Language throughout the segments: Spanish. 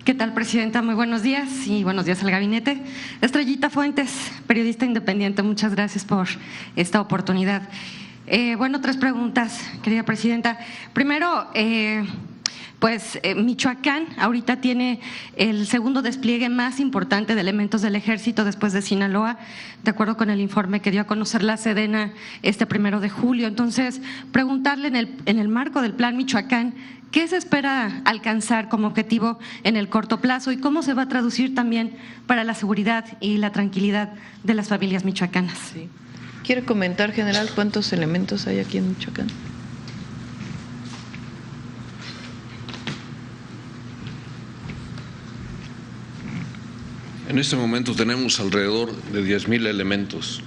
¿Qué tal, presidenta? Muy buenos días y buenos días al gabinete. Estrellita Fuentes, periodista independiente, muchas gracias por esta oportunidad. Bueno, 3 preguntas, querida presidenta. Primero, Michoacán ahorita tiene el segundo despliegue más importante de elementos del Ejército después de Sinaloa, de acuerdo con el informe que dio a conocer la Sedena este 1 de julio. Entonces, preguntarle en el marco del Plan Michoacán, ¿qué se espera alcanzar como objetivo en el corto plazo y cómo se va a traducir también para la seguridad y la tranquilidad de las familias michoacanas? Sí. ¿Quiere comentar, general, cuántos elementos hay aquí en Michoacán? En este momento tenemos alrededor de 10,000 elementos,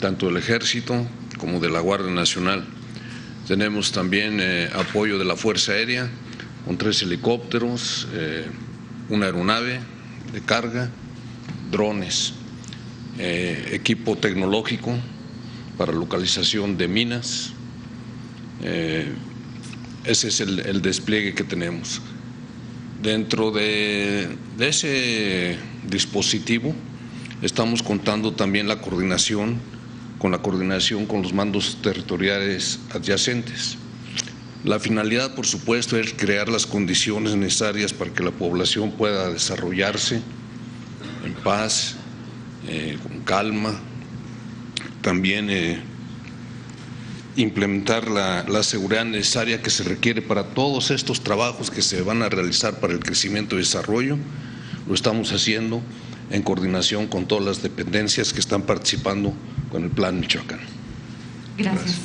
tanto del Ejército como de la Guardia Nacional. Tenemos también apoyo de la Fuerza Aérea, con 3 helicópteros, una aeronave de carga, drones, equipo tecnológico para localización de minas. Ese es el despliegue que tenemos. Dentro de ese dispositivo estamos contando también con la coordinación con los mandos territoriales adyacentes. La finalidad, por supuesto, es crear las condiciones necesarias para que la población pueda desarrollarse en paz, con calma. También implementar la seguridad necesaria que se requiere para todos estos trabajos que se van a realizar para el crecimiento y desarrollo. Lo estamos haciendo en coordinación con todas las dependencias que están participando con el Plan Michoacán. Gracias.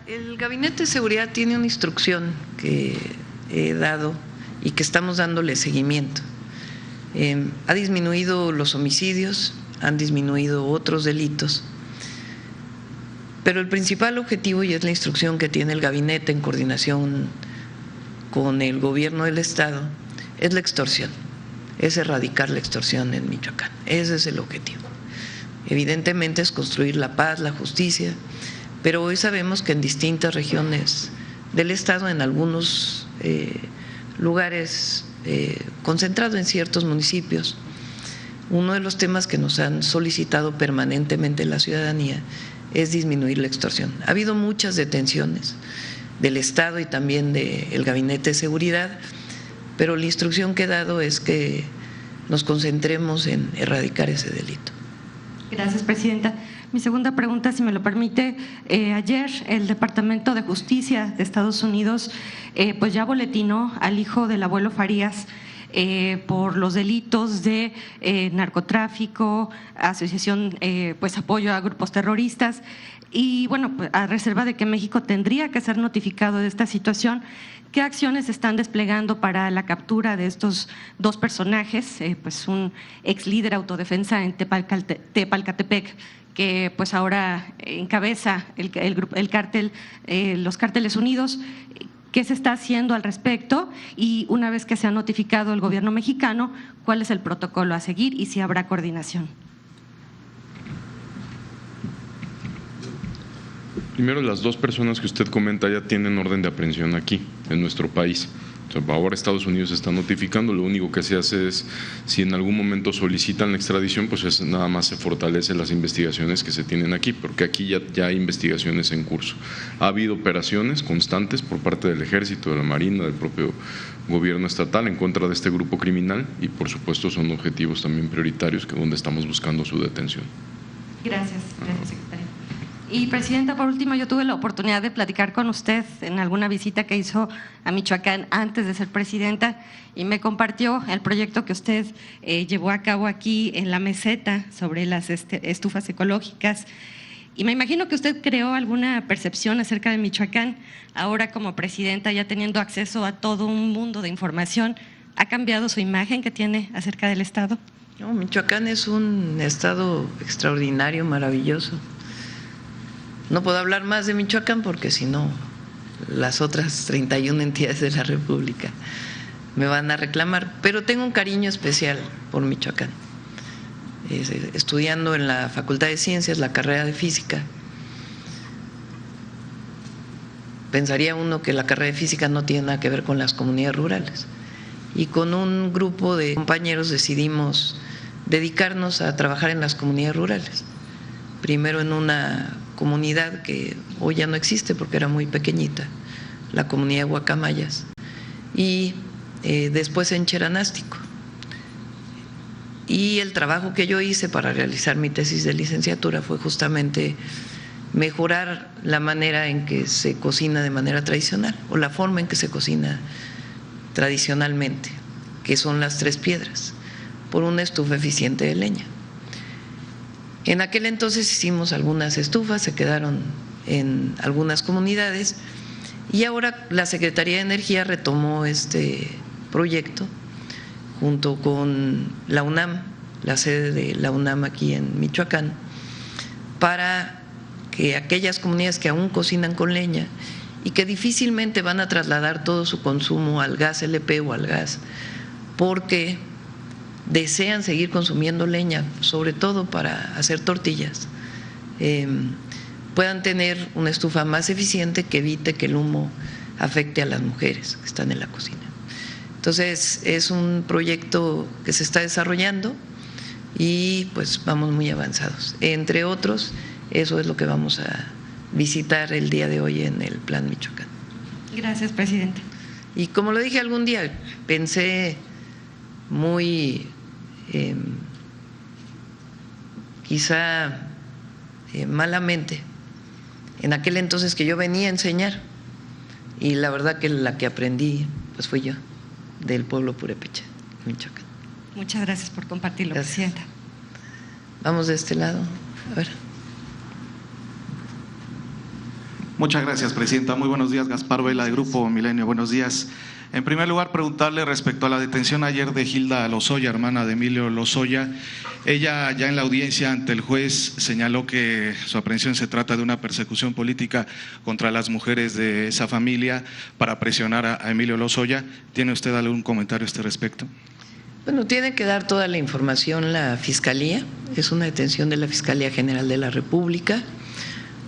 El Gabinete de Seguridad tiene una instrucción que he dado y que estamos dándole seguimiento. Ha disminuido los homicidios, han disminuido otros delitos, pero el principal objetivo, y es la instrucción que tiene el Gabinete en coordinación con el Gobierno del Estado, es la extorsión, es erradicar la extorsión en Michoacán. Ese es el objetivo. Evidentemente es construir la paz, la justicia, pero hoy sabemos que en distintas regiones del Estado, en algunos lugares concentrados en ciertos municipios, uno de los temas que nos han solicitado permanentemente la ciudadanía es disminuir la extorsión. Ha habido muchas detenciones del Estado y también del Gabinete de Seguridad, pero la instrucción que he dado es que nos concentremos en erradicar ese delito. Gracias, presidenta. Mi segunda pregunta, si me lo permite, ayer el Departamento de Justicia de Estados Unidos pues ya boletinó al hijo del abuelo Farías por los delitos de narcotráfico, asociación, pues apoyo a grupos terroristas. Y bueno, pues, a reserva de que México tendría que ser notificado de esta situación, ¿qué acciones están desplegando para la captura de estos 2 personajes? Pues un ex líder autodefensa en Tepalcatepec, que pues ahora encabeza el cártel, los cárteles unidos. ¿Qué se está haciendo al respecto? Y una vez que se ha notificado el gobierno mexicano, ¿cuál es el protocolo a seguir y si habrá coordinación? Primero, las 2 personas que usted comenta ya tienen orden de aprehensión aquí, en nuestro país. O sea, ahora Estados Unidos está notificando, lo único que se hace es, si en algún momento solicitan la extradición, pues nada más se fortalecen las investigaciones que se tienen aquí, porque aquí ya hay investigaciones en curso. Ha habido operaciones constantes por parte del Ejército, de la Marina, del propio gobierno estatal en contra de este grupo criminal y por supuesto son objetivos también prioritarios que donde estamos buscando su detención. Gracias, secretaria. Y presidenta, por último, yo tuve la oportunidad de platicar con usted en alguna visita que hizo a Michoacán antes de ser presidenta y me compartió el proyecto que usted llevó a cabo aquí en la meseta sobre las estufas ecológicas. Y me imagino que usted creó alguna percepción acerca de Michoacán. Ahora como presidenta, ya teniendo acceso a todo un mundo de información, ¿ha cambiado su imagen que tiene acerca del Estado? No, Michoacán es un estado extraordinario, maravilloso. No puedo hablar más de Michoacán porque si no, las otras 31 entidades de la República me van a reclamar, pero tengo un cariño especial por Michoacán. Estudiando en la Facultad de Ciencias, la carrera de Física, pensaría uno que la carrera de Física no tiene nada que ver con las comunidades rurales, y con un grupo de compañeros decidimos dedicarnos a trabajar en las comunidades rurales. Primero en una comunidad que hoy ya no existe porque era muy pequeñita, la comunidad de Guacamayas, y después en Cheranástico. Y el trabajo que yo hice para realizar mi tesis de licenciatura fue justamente mejorar la manera en que se cocina de manera tradicional, o la forma en que se cocina tradicionalmente, que son las 3 piedras, por una estufa eficiente de leña. En aquel entonces hicimos algunas estufas, se quedaron en algunas comunidades, y ahora la Secretaría de Energía retomó este proyecto junto con la UNAM, la sede de la UNAM aquí en Michoacán, para que aquellas comunidades que aún cocinan con leña y que difícilmente van a trasladar todo su consumo al gas LP o al gas, porque desean seguir consumiendo leña, sobre todo para hacer tortillas, puedan tener una estufa más eficiente que evite que el humo afecte a las mujeres que están en la cocina. Entonces es un proyecto que se está desarrollando y pues vamos muy avanzados. Entre otros, eso es lo que vamos a visitar el día de hoy en el Plan Michoacán. Gracias, presidente. Y como lo dije algún día, pensé muy quizá malamente en aquel entonces que yo venía a enseñar, y la verdad que la que aprendí pues fui yo, del pueblo purépecha, Michoacán. Muchas gracias por compartirlo, Gracias. presidenta. Vamos de este lado, a ver. Muchas gracias, presidenta. Muy buenos días, Gaspar Vela, de Grupo Milenio. Buenos días. En primer lugar, preguntarle respecto a la detención ayer de Gilda Lozoya, hermana de Emilio Lozoya. Ella ya en la audiencia ante el juez señaló que su aprehensión se trata de una persecución política contra las mujeres de esa familia para presionar a Emilio Lozoya. ¿Tiene usted algún comentario a este respecto? Bueno, tiene que dar toda la información la Fiscalía, es una detención de la Fiscalía General de la República.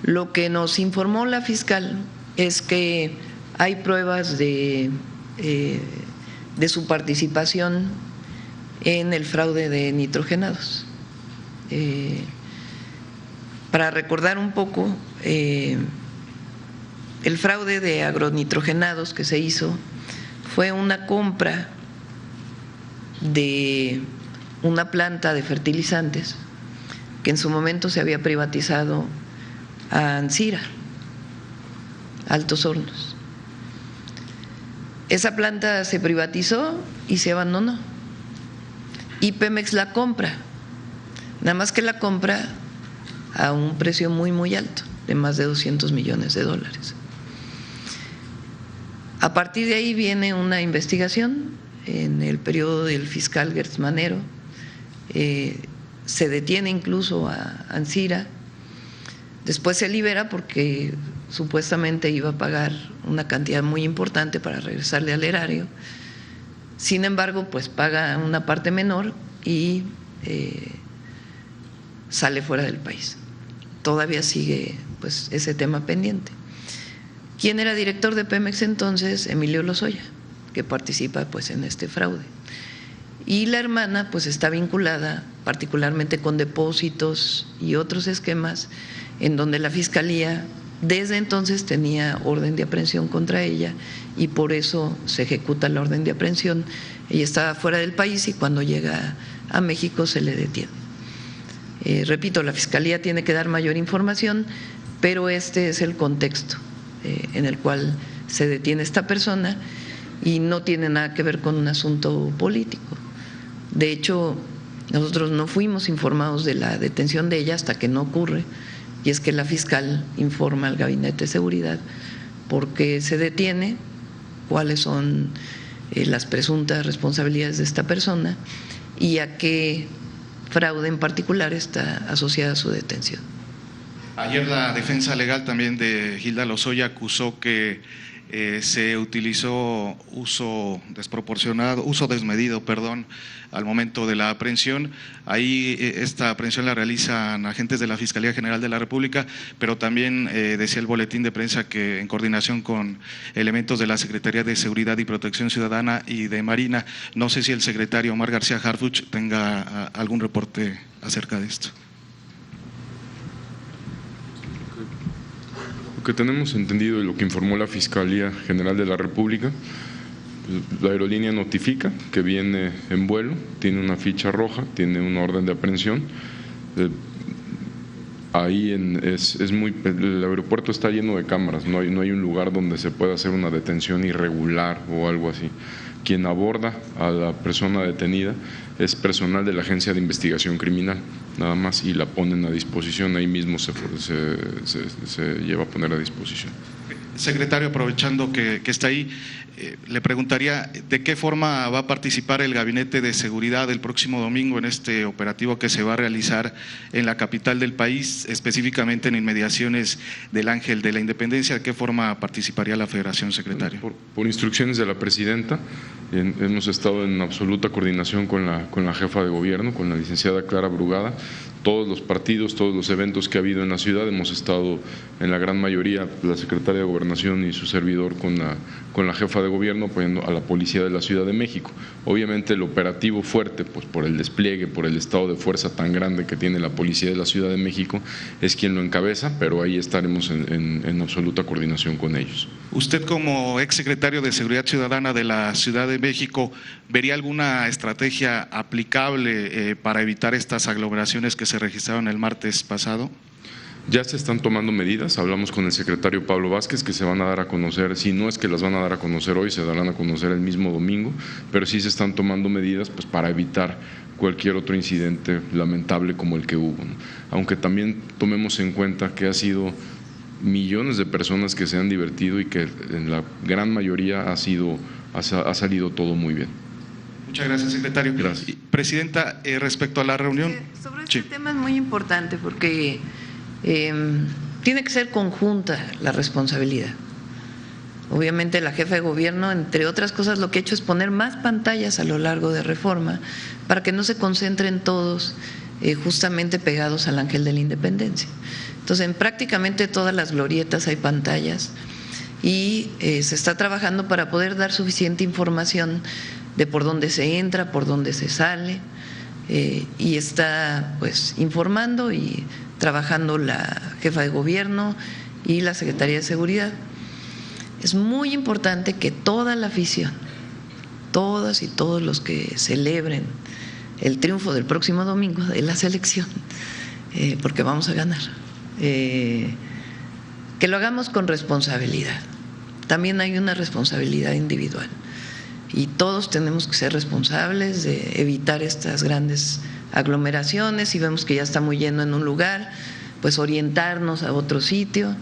Lo que nos informó la fiscal es que hay pruebas de su participación en el fraude de nitrogenados. Para recordar un poco, el fraude de agronitrogenados que se hizo fue una compra de una planta de fertilizantes que en su momento se había privatizado a Ancira, Altos Hornos. Esa planta se privatizó y se abandonó, y Pemex la compra, nada más que la compra a un precio muy muy alto, de más de 200 millones de dólares. A partir de ahí viene una investigación en el periodo del fiscal Gertz Manero, se detiene incluso a Ancira. Después se libera porque supuestamente iba a pagar una cantidad muy importante para regresarle al erario. Sin embargo, pues paga una parte menor y sale fuera del país. Todavía sigue pues ese tema pendiente. ¿Quién era director de Pemex entonces? Emilio Lozoya, que participa pues en este fraude. Y la hermana pues está vinculada particularmente con depósitos y otros esquemas en donde la Fiscalía desde entonces tenía orden de aprehensión contra ella, y por eso se ejecuta la orden de aprehensión. Ella estaba fuera del país y cuando llega a México se le detiene. Repito, la Fiscalía tiene que dar mayor información, pero este es el contexto en el cual se detiene esta persona, y no tiene nada que ver con un asunto político. De hecho, nosotros no fuimos informados de la detención de ella hasta que no ocurre, y es que la fiscal informa al Gabinete de Seguridad por qué se detiene, cuáles son las presuntas responsabilidades de esta persona y a qué fraude en particular está asociada su detención. Ayer la defensa legal también de Gilda Lozoya acusó que se utilizó uso desmedido, al momento de la aprehensión. Ahí esta aprehensión la realizan agentes de la Fiscalía General de la República, pero también decía el boletín de prensa que en coordinación con elementos de la Secretaría de Seguridad y Protección Ciudadana y de Marina. No sé si el secretario Omar García Harfuch tenga algún reporte acerca de esto. Lo que tenemos entendido y lo que informó la Fiscalía General de la República, la aerolínea notifica que viene en vuelo, tiene una ficha roja, tiene una orden de aprehensión. Ahí el aeropuerto está lleno de cámaras, no hay un lugar donde se pueda hacer una detención irregular o algo así. Quien aborda a la persona detenida es personal de la Agencia de Investigación Criminal, nada más, y la ponen a disposición, ahí mismo se lleva a poner a disposición. Secretario, aprovechando que está ahí, le preguntaría de qué forma va a participar el Gabinete de Seguridad el próximo domingo en este operativo que se va a realizar en la capital del país, específicamente en inmediaciones del Ángel de la Independencia. ¿De qué forma participaría la Federación, secretario? Por instrucciones de la presidenta, hemos estado en absoluta coordinación con la jefa de gobierno, con la licenciada Clara Brugada. Todos los partidos, todos los eventos que ha habido en la ciudad, hemos estado en la gran mayoría, la secretaria de Gobernación y su servidor con la jefa de gobierno apoyando a la Policía de la Ciudad de México. Obviamente el operativo fuerte, pues por el despliegue, por el estado de fuerza tan grande que tiene la Policía de la Ciudad de México, es quien lo encabeza, pero ahí estaremos en absoluta coordinación con ellos. Usted, como exsecretario de Seguridad Ciudadana de la Ciudad de México, ¿vería alguna estrategia aplicable para evitar estas aglomeraciones que se registraron el martes pasado? Ya se están tomando medidas, hablamos con el secretario Pablo Vázquez, que se van a dar a conocer, si no es que las van a dar a conocer hoy, se darán a conocer el mismo domingo, pero sí se están tomando medidas pues para evitar cualquier otro incidente lamentable como el que hubo, ¿no? Aunque también tomemos en cuenta que ha sido millones de personas que se han divertido y que en la gran mayoría ha salido todo muy bien. Muchas gracias, secretario. Gracias. Presidenta, respecto a la reunión… Sobre este tema es muy importante porque tiene que ser conjunta la responsabilidad. Obviamente la jefa de gobierno, entre otras cosas, lo que ha hecho es poner más pantallas a lo largo de Reforma para que no se concentren todos justamente pegados al Ángel de la Independencia. Entonces, en prácticamente todas las glorietas hay pantallas y se está trabajando para poder dar suficiente información de por dónde se entra, por dónde se sale, y está pues informando y trabajando la jefa de gobierno y la Secretaría de Seguridad. Es muy importante que toda la afición, todas y todos los que celebren el triunfo del próximo domingo de la selección, porque vamos a ganar, que lo hagamos con responsabilidad. También hay una responsabilidad individual y todos tenemos que ser responsables de evitar estas grandes aglomeraciones. Si vemos que ya está muy lleno en un lugar, pues orientarnos a otro sitio.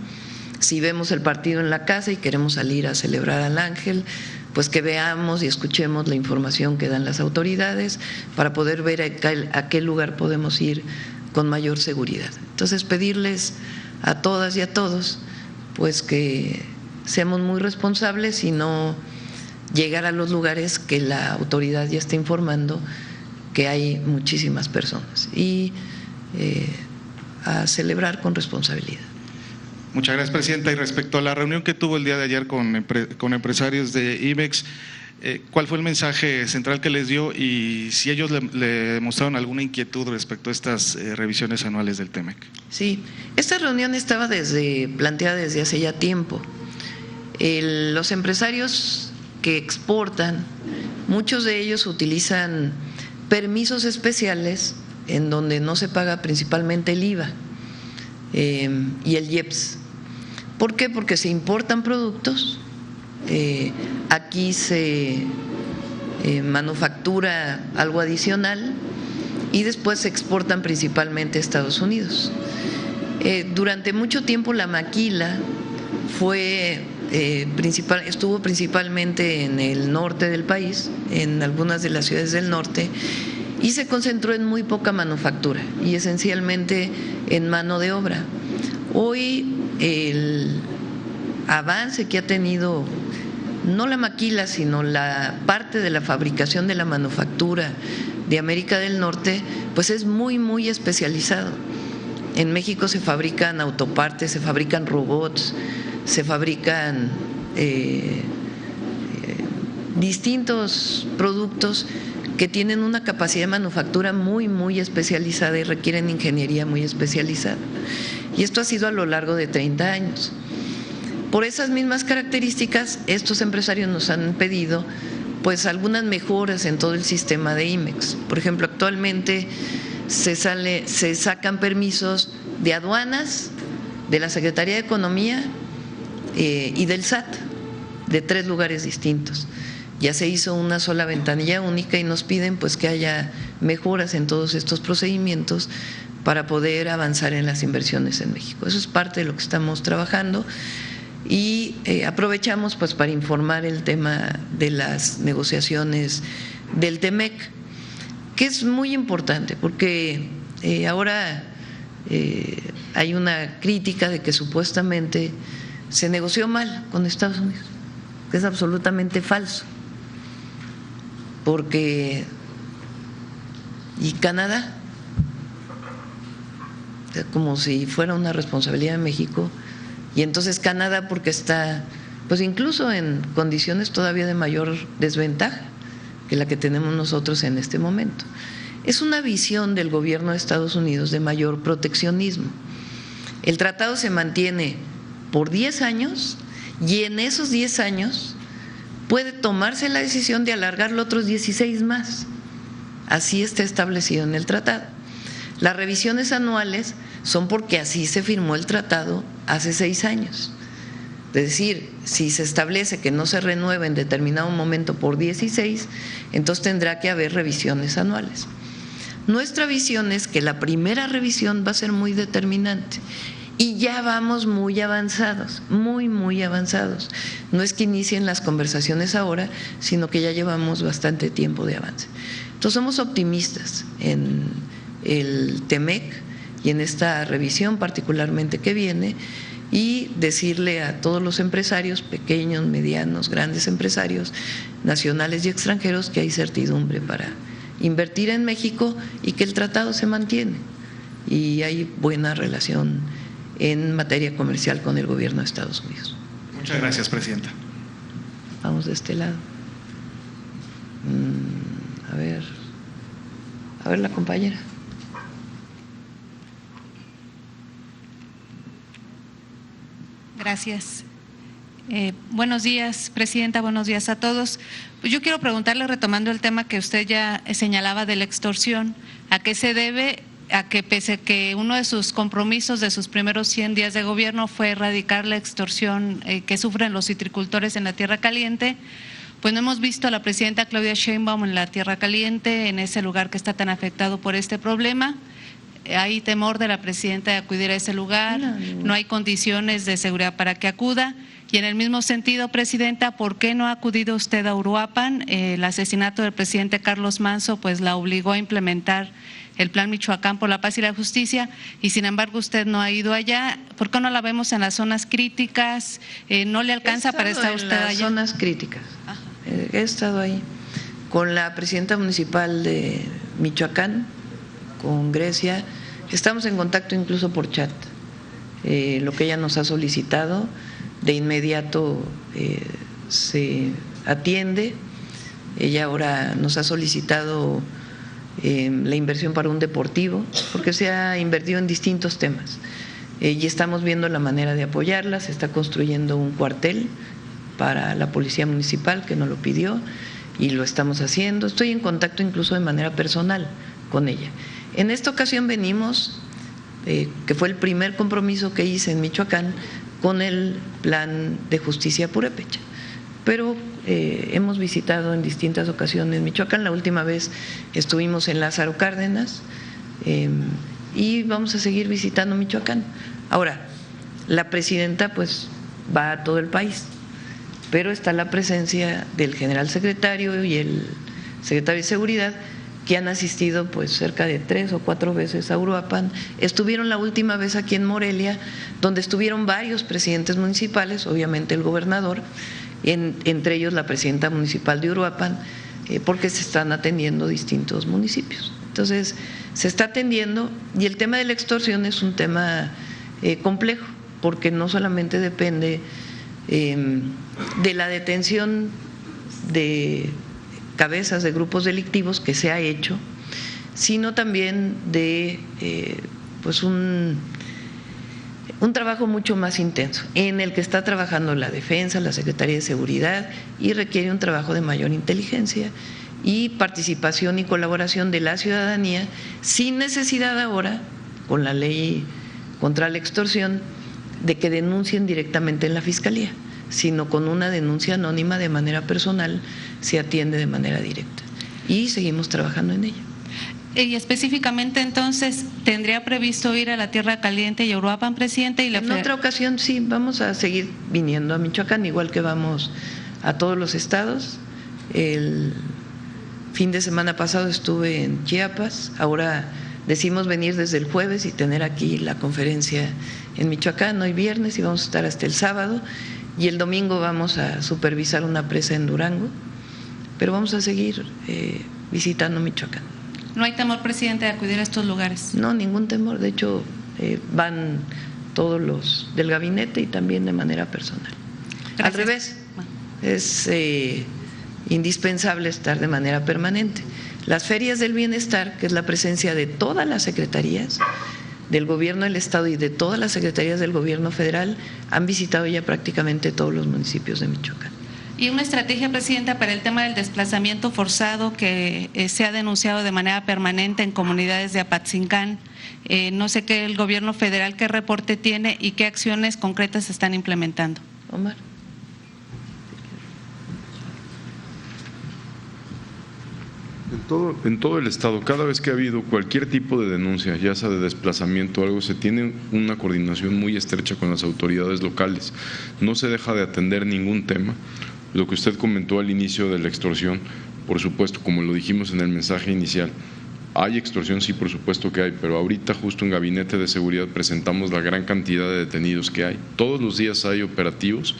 Si vemos el partido en la casa y queremos salir a celebrar al Ángel, pues que veamos y escuchemos la información que dan las autoridades para poder ver a qué lugar podemos ir con mayor seguridad. Entonces, pedirles a todas y a todos pues que seamos muy responsables y no llegar a los lugares que la autoridad ya está informando que hay muchísimas personas, y a celebrar con responsabilidad. Muchas gracias, presidenta. Y respecto a la reunión que tuvo el día de ayer con empresarios de IBEX, ¿cuál fue el mensaje central que les dio y si ellos le mostraron alguna inquietud respecto a estas revisiones anuales del TEMEC? Sí, esta reunión estaba planteada desde hace ya tiempo. Los empresarios que exportan, muchos de ellos utilizan permisos especiales en donde no se paga principalmente el IVA y el IEPS. ¿Por qué? Porque se importan productos, aquí se manufactura algo adicional y después se exportan principalmente a Estados Unidos. Durante mucho tiempo la maquila estuvo principalmente en el norte del país, en algunas de las ciudades del norte, y se concentró en muy poca manufactura y esencialmente en mano de obra. Hoy avance que ha tenido no la maquila, sino la parte de la fabricación de la manufactura de América del Norte, pues es muy, muy especializado. En México se fabrican autopartes, se fabrican robots, se fabrican distintos productos que tienen una capacidad de manufactura muy, muy especializada y requieren ingeniería muy especializada. Y esto ha sido a lo largo de 30 años. Por esas mismas características, estos empresarios nos han pedido pues algunas mejoras en todo el sistema de IMEX. Por ejemplo, actualmente se sacan permisos de aduanas, de la Secretaría de Economía y del SAT, de 3 lugares distintos. Ya se hizo una sola ventanilla única y nos piden pues que haya mejoras en todos estos procedimientos para poder avanzar en las inversiones en México. Eso es parte de lo que estamos trabajando. Y aprovechamos pues para informar el tema de las negociaciones del TEMEC, que es muy importante porque ahora hay una crítica de que supuestamente se negoció mal con Estados Unidos, que es absolutamente falso, porque ¿y Canadá? Como si fuera una responsabilidad de México. Y entonces Canadá, porque está pues incluso en condiciones todavía de mayor desventaja que la que tenemos nosotros en este momento. Es una visión del gobierno de Estados Unidos de mayor proteccionismo. El tratado se mantiene por 10 años y en esos 10 años puede tomarse la decisión de alargarlo otros 16 más. Así está establecido en el tratado. Las revisiones anuales son porque así se firmó el tratado hace 6 años. Es decir, si se establece que no se renueva en determinado momento por 16, entonces tendrá que haber revisiones anuales. Nuestra visión es que la primera revisión va a ser muy determinante y ya vamos muy avanzados, muy, muy avanzados. No es que inicien las conversaciones ahora, sino que ya llevamos bastante tiempo de avance. Entonces somos optimistas en el TEMEC y en esta revisión particularmente que viene, y decirle a todos los empresarios, pequeños, medianos, grandes empresarios, nacionales y extranjeros, que hay certidumbre para invertir en México y que el tratado se mantiene y hay buena relación en materia comercial con el gobierno de Estados Unidos. Muchas gracias, presidenta. Vamos de este lado. A ver la compañera. Gracias. Buenos días, presidenta, buenos días a todos. Pues yo quiero preguntarle, retomando el tema que usted ya señalaba de la extorsión, ¿a qué se debe a que pese a que uno de sus compromisos de sus primeros 100 días de gobierno fue erradicar la extorsión que sufren los citricultores en la Tierra Caliente, pues no hemos visto a la presidenta Claudia Sheinbaum en la Tierra Caliente, en ese lugar que está tan afectado por este problema? Hay temor de la presidenta de acudir a ese lugar, no hay condiciones de seguridad para que acuda. Y en el mismo sentido, presidenta, ¿por qué no ha acudido usted a Uruapan? El asesinato del presidente Carlos Manso pues la obligó a implementar el Plan Michoacán por la Paz y la Justicia, y sin embargo usted no ha ido allá. ¿Por qué no la vemos en las zonas críticas? ¿No le alcanza para estar usted allá? En las zonas críticas. He estado ahí con la presidenta municipal de Michoacán, con Grecia, estamos en contacto incluso por chat. Lo que ella nos ha solicitado, de inmediato se atiende. Ella ahora nos ha solicitado la inversión para un deportivo, porque se ha invertido en distintos temas. Y estamos viendo la manera de apoyarla. Se está construyendo un cuartel para la policía municipal, que nos lo pidió, y lo estamos haciendo. Estoy en contacto incluso de manera personal con ella. En esta ocasión venimos, que fue el primer compromiso que hice en Michoacán, con el Plan de Justicia Purépecha. Pero hemos visitado en distintas ocasiones Michoacán. La última vez estuvimos en Lázaro Cárdenas y vamos a seguir visitando Michoacán. Ahora, la presidenta pues va a todo el país, pero está la presencia del general secretario y el secretario de Seguridad, que han asistido pues cerca de 3 o 4 veces a Uruapan. Estuvieron la última vez aquí en Morelia, donde estuvieron varios presidentes municipales, obviamente el gobernador, entre ellos la presidenta municipal de Uruapan, porque se están atendiendo distintos municipios. Entonces, se está atendiendo, y el tema de la extorsión es un tema complejo, porque no solamente depende de la detención de cabezas de grupos delictivos que se ha hecho, sino también de pues un trabajo mucho más intenso en el que está trabajando la Defensa, la Secretaría de Seguridad, y requiere un trabajo de mayor inteligencia y participación y colaboración de la ciudadanía, sin necesidad ahora, con la ley contra la extorsión, de que denuncien directamente en la Fiscalía, sino con una denuncia anónima de manera personal se atiende de manera directa, y seguimos trabajando en ello. Y específicamente entonces, ¿tendría previsto ir a la Tierra Caliente y a Uruapan, presidente? En otra ocasión sí, vamos a seguir viniendo a Michoacán, igual que vamos a todos los estados. El fin de semana pasado estuve en Chiapas, ahora decimos venir desde el jueves y tener aquí la conferencia en Michoacán, hoy viernes, y vamos a estar hasta el sábado, y el domingo vamos a supervisar una presa en Durango, pero vamos a seguir visitando Michoacán. ¿No hay temor, presidente, de acudir a estos lugares? No, ningún temor, de hecho van todos los del gabinete y también de manera personal. Gracias. Al revés, es indispensable estar de manera permanente. Las ferias del bienestar, que es la presencia de todas las secretarías del gobierno del estado y de todas las secretarías del gobierno federal, han visitado ya prácticamente todos los municipios de Michoacán. Y una estrategia, presidenta, para el tema del desplazamiento forzado que se ha denunciado de manera permanente en comunidades de Apatzingán. No sé qué el gobierno federal, qué reporte tiene y qué acciones concretas se están implementando. Omar. En todo el estado, cada vez que ha habido cualquier tipo de denuncia, ya sea de desplazamiento o algo, se tiene una coordinación muy estrecha con las autoridades locales. No se deja de atender ningún tema. Lo que usted comentó al inicio de la extorsión, por supuesto, como lo dijimos en el mensaje inicial, hay extorsión, sí, por supuesto que hay, pero ahorita justo en Gabinete de Seguridad presentamos la gran cantidad de detenidos que hay. Todos los días hay operativos,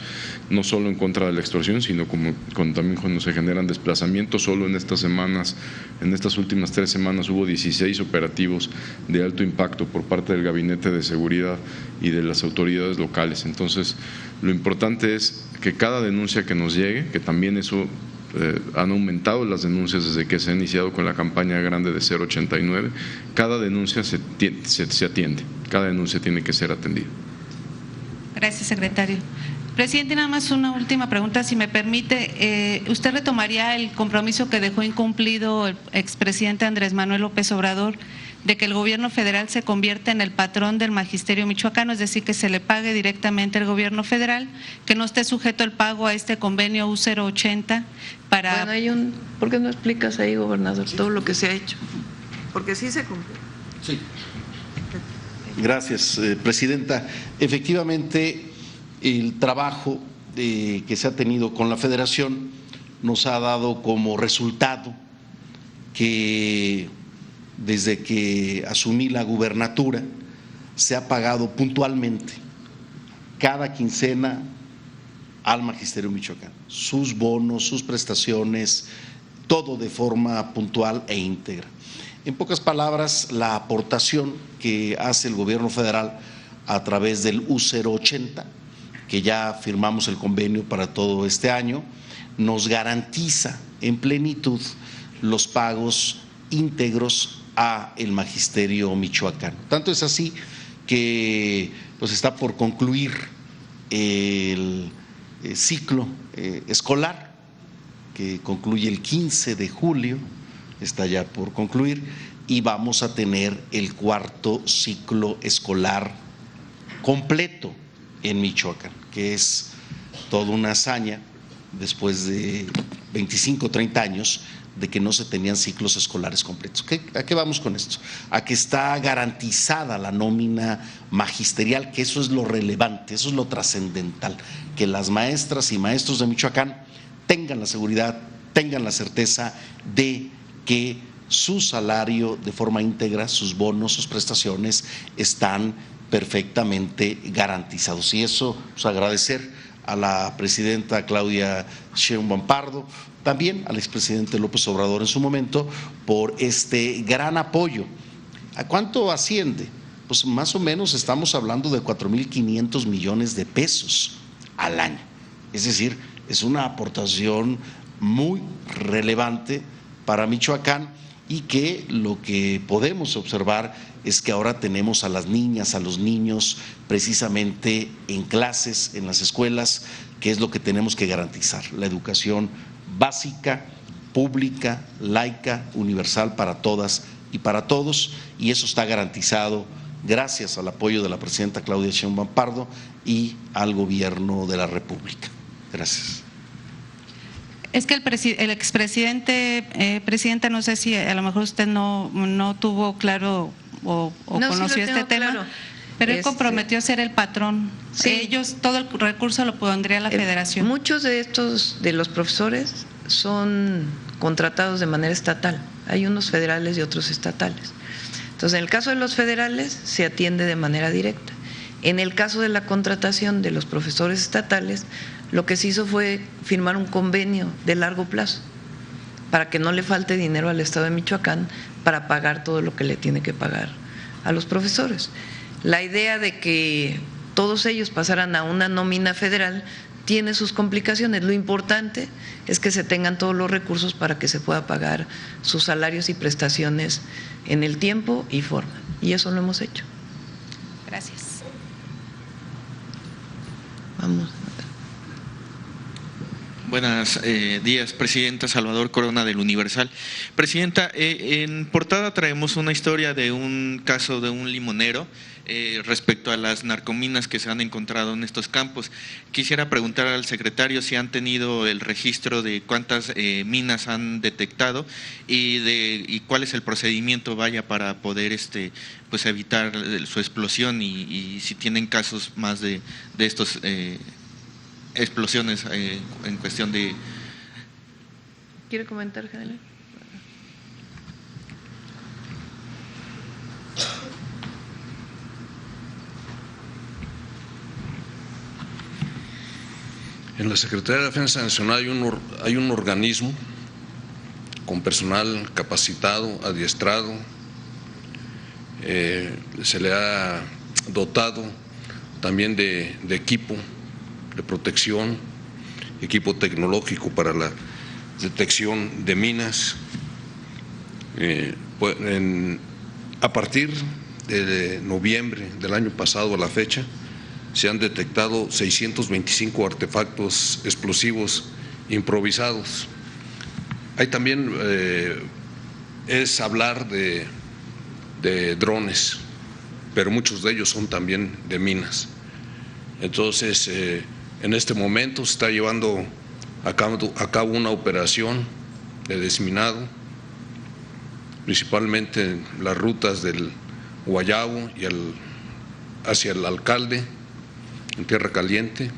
no solo en contra de la extorsión, sino también cuando se generan desplazamientos. Solo en estas semanas, en estas últimas 3 semanas, hubo 16 operativos de alto impacto por parte del Gabinete de Seguridad y de las autoridades locales. Entonces, lo importante es que cada denuncia que nos llegue, que también eso han aumentado las denuncias desde que se ha iniciado con la campaña grande de 089, cada denuncia se atiende, cada denuncia tiene que ser atendida. Gracias, secretario. Presidente, nada más una última pregunta, si me permite. ¿Usted retomaría el compromiso que dejó incumplido el expresidente Andrés Manuel López Obrador de que el gobierno federal se convierta en el patrón del magisterio michoacano, es decir, que se le pague directamente al gobierno federal, que no esté sujeto el pago a este convenio U080 para… Bueno, ¿por qué no explicas ahí, gobernador, todo lo que se ha hecho? Porque sí se cumple. Sí. Gracias, presidenta. Efectivamente, el trabajo que se ha tenido con la federación nos ha dado como resultado que desde que asumí la gubernatura se ha pagado puntualmente cada quincena al magisterio michoacano, sus bonos, sus prestaciones, todo de forma puntual e íntegra. En pocas palabras, la aportación que hace el gobierno federal a través del U080, que ya firmamos el convenio para todo este año, nos garantiza en plenitud los pagos íntegros a el magisterio michoacano. Tanto es así que pues está por concluir el ciclo escolar, que concluye el 15 de julio, está ya por concluir, y vamos a tener el 4º ciclo escolar completo en Michoacán, que es toda una hazaña después de 25 o 30 años de que no se tenían ciclos escolares completos. ¿A qué vamos con esto? A que está garantizada la nómina magisterial, que eso es lo relevante, eso es lo trascendental, que las maestras y maestros de Michoacán tengan la seguridad, tengan la certeza de que su salario de forma íntegra, sus bonos, sus prestaciones están perfectamente garantizados. Y eso, pues, agradecer a la presidenta Claudia Sheinbaum Pardo, también al expresidente López Obrador en su momento, por este gran apoyo. ¿A cuánto asciende? Pues más o menos estamos hablando de 4.500 millones de pesos al año. Es decir, es una aportación muy relevante para Michoacán, y que lo que podemos observar es que ahora tenemos a las niñas, a los niños precisamente en clases, en las escuelas, que es lo que tenemos que garantizar, la educación básica, pública, laica, universal para todas y para todos, y eso está garantizado gracias al apoyo de la presidenta Claudia Sheinbaum Pardo y al Gobierno de la República. Gracias. Es que el expresidente, presidenta, no sé si a lo mejor usted no tuvo claro o No, conoció sí lo este tengo tema, claro. pero él comprometió ser el patrón. Sí. Ellos, todo el recurso lo pondría la federación. Muchos de los profesores son contratados de manera estatal. Hay unos federales y otros estatales. Entonces, en el caso de los federales se atiende de manera directa. En el caso de la contratación de los profesores estatales, lo que se hizo fue firmar un convenio de largo plazo para que no le falte dinero al Estado de Michoacán para pagar todo lo que le tiene que pagar a los profesores. La idea de que todos ellos pasaran a una nómina federal tiene sus complicaciones. Lo importante es que se tengan todos los recursos para que se pueda pagar sus salarios y prestaciones en el tiempo y forma. Y eso lo hemos hecho. Gracias. Vamos. Buenos días, Presidenta. Salvador Corona del Universal. Presidenta, en portada traemos una historia de un caso de un limonero respecto a las narcominas que se han encontrado en estos campos. Quisiera preguntar al secretario si han tenido el registro de cuántas minas han detectado y cuál es el procedimiento para poder pues evitar su explosión y si tienen casos más de estos explosiones en cuestión de… ¿Quiere comentar, general? En la Secretaría de Defensa Nacional hay un organismo con personal capacitado, adiestrado, se le ha dotado también de equipo de protección, equipo tecnológico para la detección de minas. A partir de noviembre del año pasado a la fecha, se han detectado 625 artefactos explosivos improvisados. Hay también, es hablar de drones, pero muchos de ellos son también de minas. Entonces, en este momento se está llevando a cabo una operación de desminado, principalmente en las rutas del Guayabo y hacia el Alcalde, en Tierra Caliente,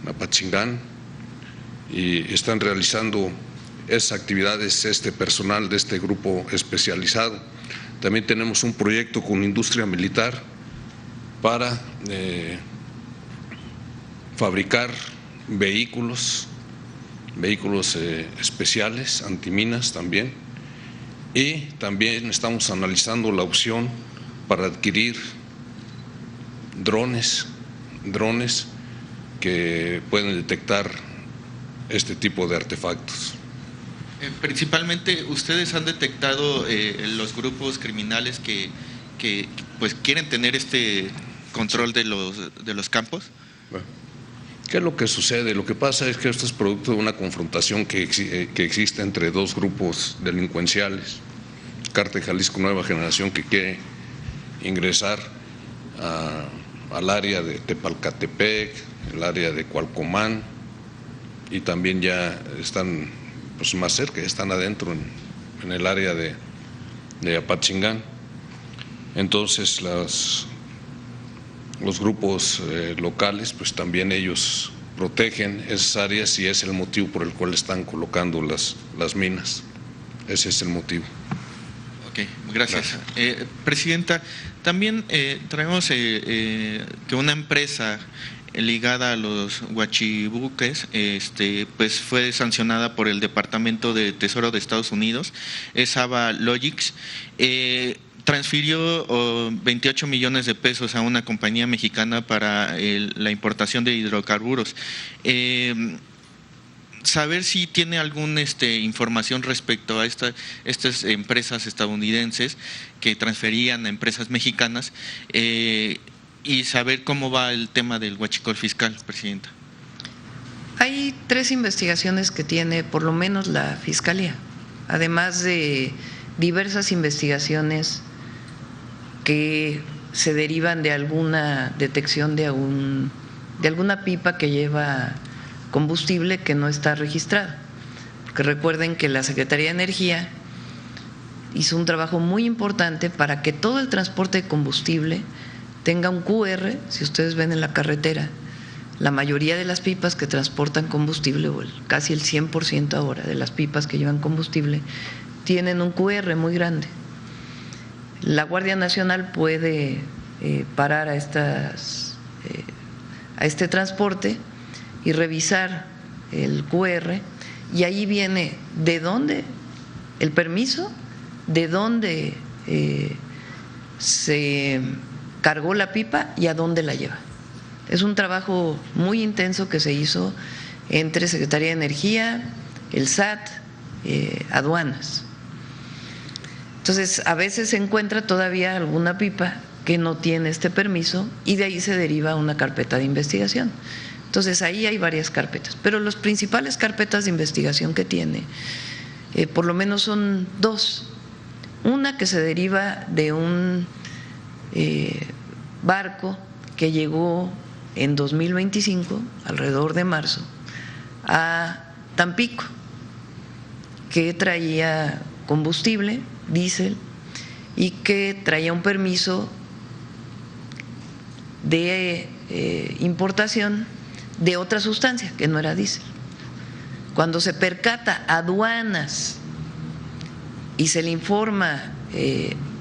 Apachingán, y están realizando esas actividades este personal de este grupo especializado. También tenemos un proyecto con industria militar para fabricar vehículos especiales, antiminas también, y también estamos analizando la opción para adquirir drones que pueden detectar este tipo de artefactos. Principalmente, ¿ustedes han detectado los grupos criminales que pues quieren tener este control de los campos? Bueno, ¿qué es lo que sucede? Lo que pasa es que esto es producto de una confrontación que existe entre dos grupos delincuenciales. Cártel Jalisco Nueva Generación, que quiere ingresar al área de Tepalcatepec, el área de Cualcomán, y también ya están pues más cerca, ya están adentro en el área de Apachingán. Entonces los grupos locales pues también ellos protegen esas áreas y es el motivo por el cual están colocando las minas. Ese es el motivo. Ok, gracias. Presidenta, también traemos que una empresa ligada a los huachibuques pues fue sancionada por el Departamento de Tesoro de Estados Unidos, es Ava Logics. Transfirió 28 millones de pesos a una compañía mexicana para la importación de hidrocarburos. Saber si tiene alguna información respecto a estas empresas estadounidenses que transferían a empresas mexicanas y saber cómo va el tema del huachicol fiscal, Presidenta. Hay 3 investigaciones que tiene por lo menos la Fiscalía, además de diversas investigaciones que se derivan de alguna detección de alguna pipa que lleva combustible que no está registrado. Porque recuerden que la Secretaría de Energía hizo un trabajo muy importante para que todo el transporte de combustible tenga un QR. Si ustedes ven en la carretera, la mayoría de las pipas que transportan combustible, o casi el 100% ahora de las pipas que llevan combustible, tienen un QR muy grande. La Guardia Nacional puede parar a este transporte y revisar el QR, y ahí viene de dónde el permiso, de dónde se cargó la pipa y a dónde la lleva. Es un trabajo muy intenso que se hizo entre Secretaría de Energía, el SAT, aduanas. Entonces, a veces se encuentra todavía alguna pipa que no tiene este permiso y de ahí se deriva una carpeta de investigación. Entonces, ahí hay varias carpetas, pero las principales carpetas de investigación que tiene, por lo menos son 2. Una que se deriva de un barco que llegó en 2025, alrededor de marzo, a Tampico, que traía combustible, diésel, y que traía un permiso de importación de otra sustancia que no era diésel. Cuando se percata aduanas y se le informa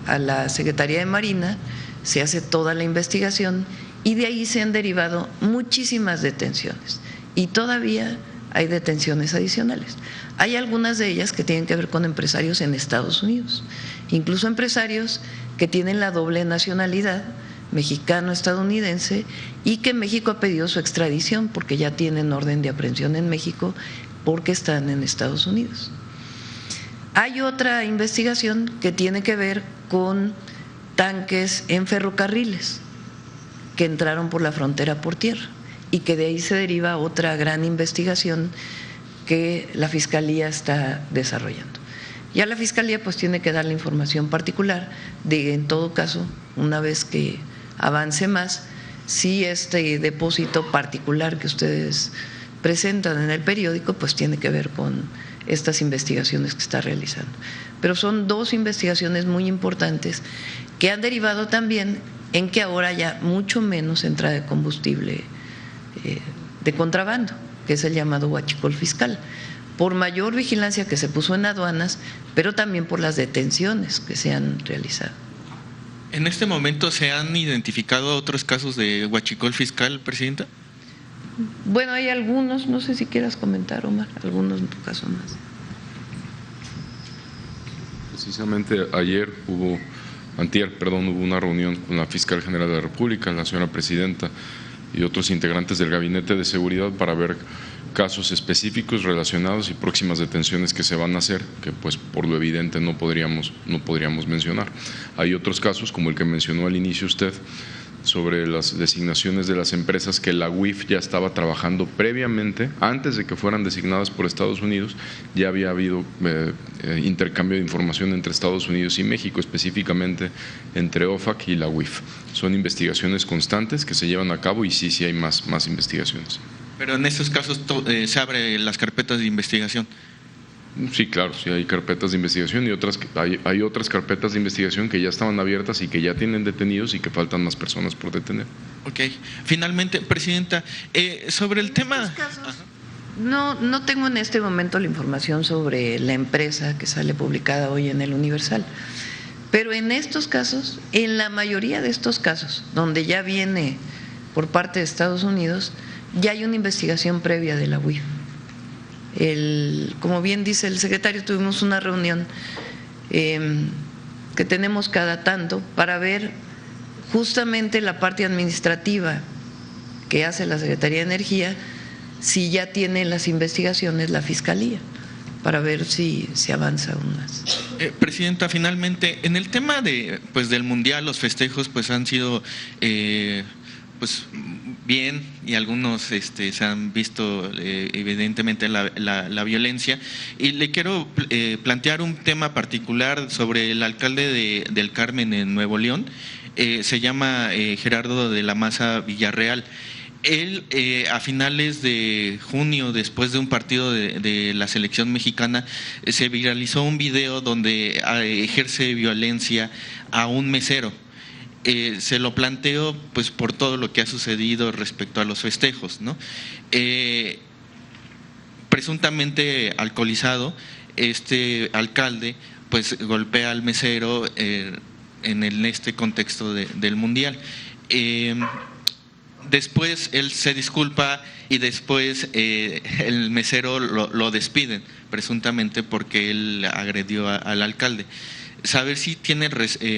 a la Secretaría de Marina, se hace toda la investigación y de ahí se han derivado muchísimas detenciones y todavía hay detenciones adicionales. Hay algunas de ellas que tienen que ver con empresarios en Estados Unidos, incluso empresarios que tienen la doble nacionalidad, mexicano-estadounidense, y que México ha pedido su extradición porque ya tienen orden de aprehensión en México porque están en Estados Unidos. Hay otra investigación que tiene que ver con tanques en ferrocarriles que entraron por la frontera por tierra y que de ahí se deriva otra gran investigación que la Fiscalía está desarrollando. Ya la Fiscalía pues tiene que dar la información particular de, en todo caso, una vez que avance más, si este depósito particular que ustedes presentan en el periódico pues tiene que ver con estas investigaciones que está realizando. Pero son 2 investigaciones muy importantes que han derivado también en que ahora haya mucho menos entrada de combustible de contrabando, que es el llamado huachicol fiscal, por mayor vigilancia que se puso en aduanas, pero también por las detenciones que se han realizado. ¿En este momento se han identificado otros casos de huachicol fiscal, Presidenta? Bueno, hay algunos, no sé si quieras comentar, Omar, algunos casos más. Precisamente hubo una reunión con la Fiscal General de la República, la señora Presidenta y otros integrantes del Gabinete de Seguridad para ver casos específicos relacionados y próximas detenciones que se van a hacer, que pues por lo evidente no podríamos mencionar. Hay otros casos, como el que mencionó al inicio usted, sobre las designaciones de las empresas que la UIF ya estaba trabajando previamente, antes de que fueran designadas por Estados Unidos. Ya había habido intercambio de información entre Estados Unidos y México, específicamente entre OFAC y la UIF. Son investigaciones constantes que se llevan a cabo y sí hay más investigaciones. Pero en estos casos se abren las carpetas de investigación. Sí, claro, sí hay carpetas de investigación y hay otras carpetas de investigación que ya estaban abiertas y que ya tienen detenidos y que faltan más personas por detener. Ok. Finalmente, Presidenta, sobre el tema… No tengo en este momento la información sobre la empresa que sale publicada hoy en el Universal, pero en estos casos, en la mayoría de estos casos, donde ya viene por parte de Estados Unidos, ya hay una investigación previa de la UIF. Como bien dice el secretario, tuvimos una reunión que tenemos cada tanto para ver justamente la parte administrativa que hace la Secretaría de Energía, si ya tiene las investigaciones la Fiscalía, para ver si se avanza aún más. Presidenta, finalmente, en el tema del Mundial, los festejos pues han sido pues bien, y algunos se han visto evidentemente la violencia, y le quiero plantear un tema particular sobre el alcalde del Carmen en Nuevo León. Se llama Gerardo de la Maza Villarreal. Él, a finales de junio, después de un partido de la selección mexicana, se viralizó un video donde ejerce violencia a un mesero. Se lo planteo pues por todo lo que ha sucedido respecto a los festejos, ¿no? Presuntamente alcoholizado, este alcalde pues golpea al mesero en este contexto del Mundial. Después él se disculpa y después el mesero lo despiden, presuntamente porque él agredió al alcalde. Saber si tiene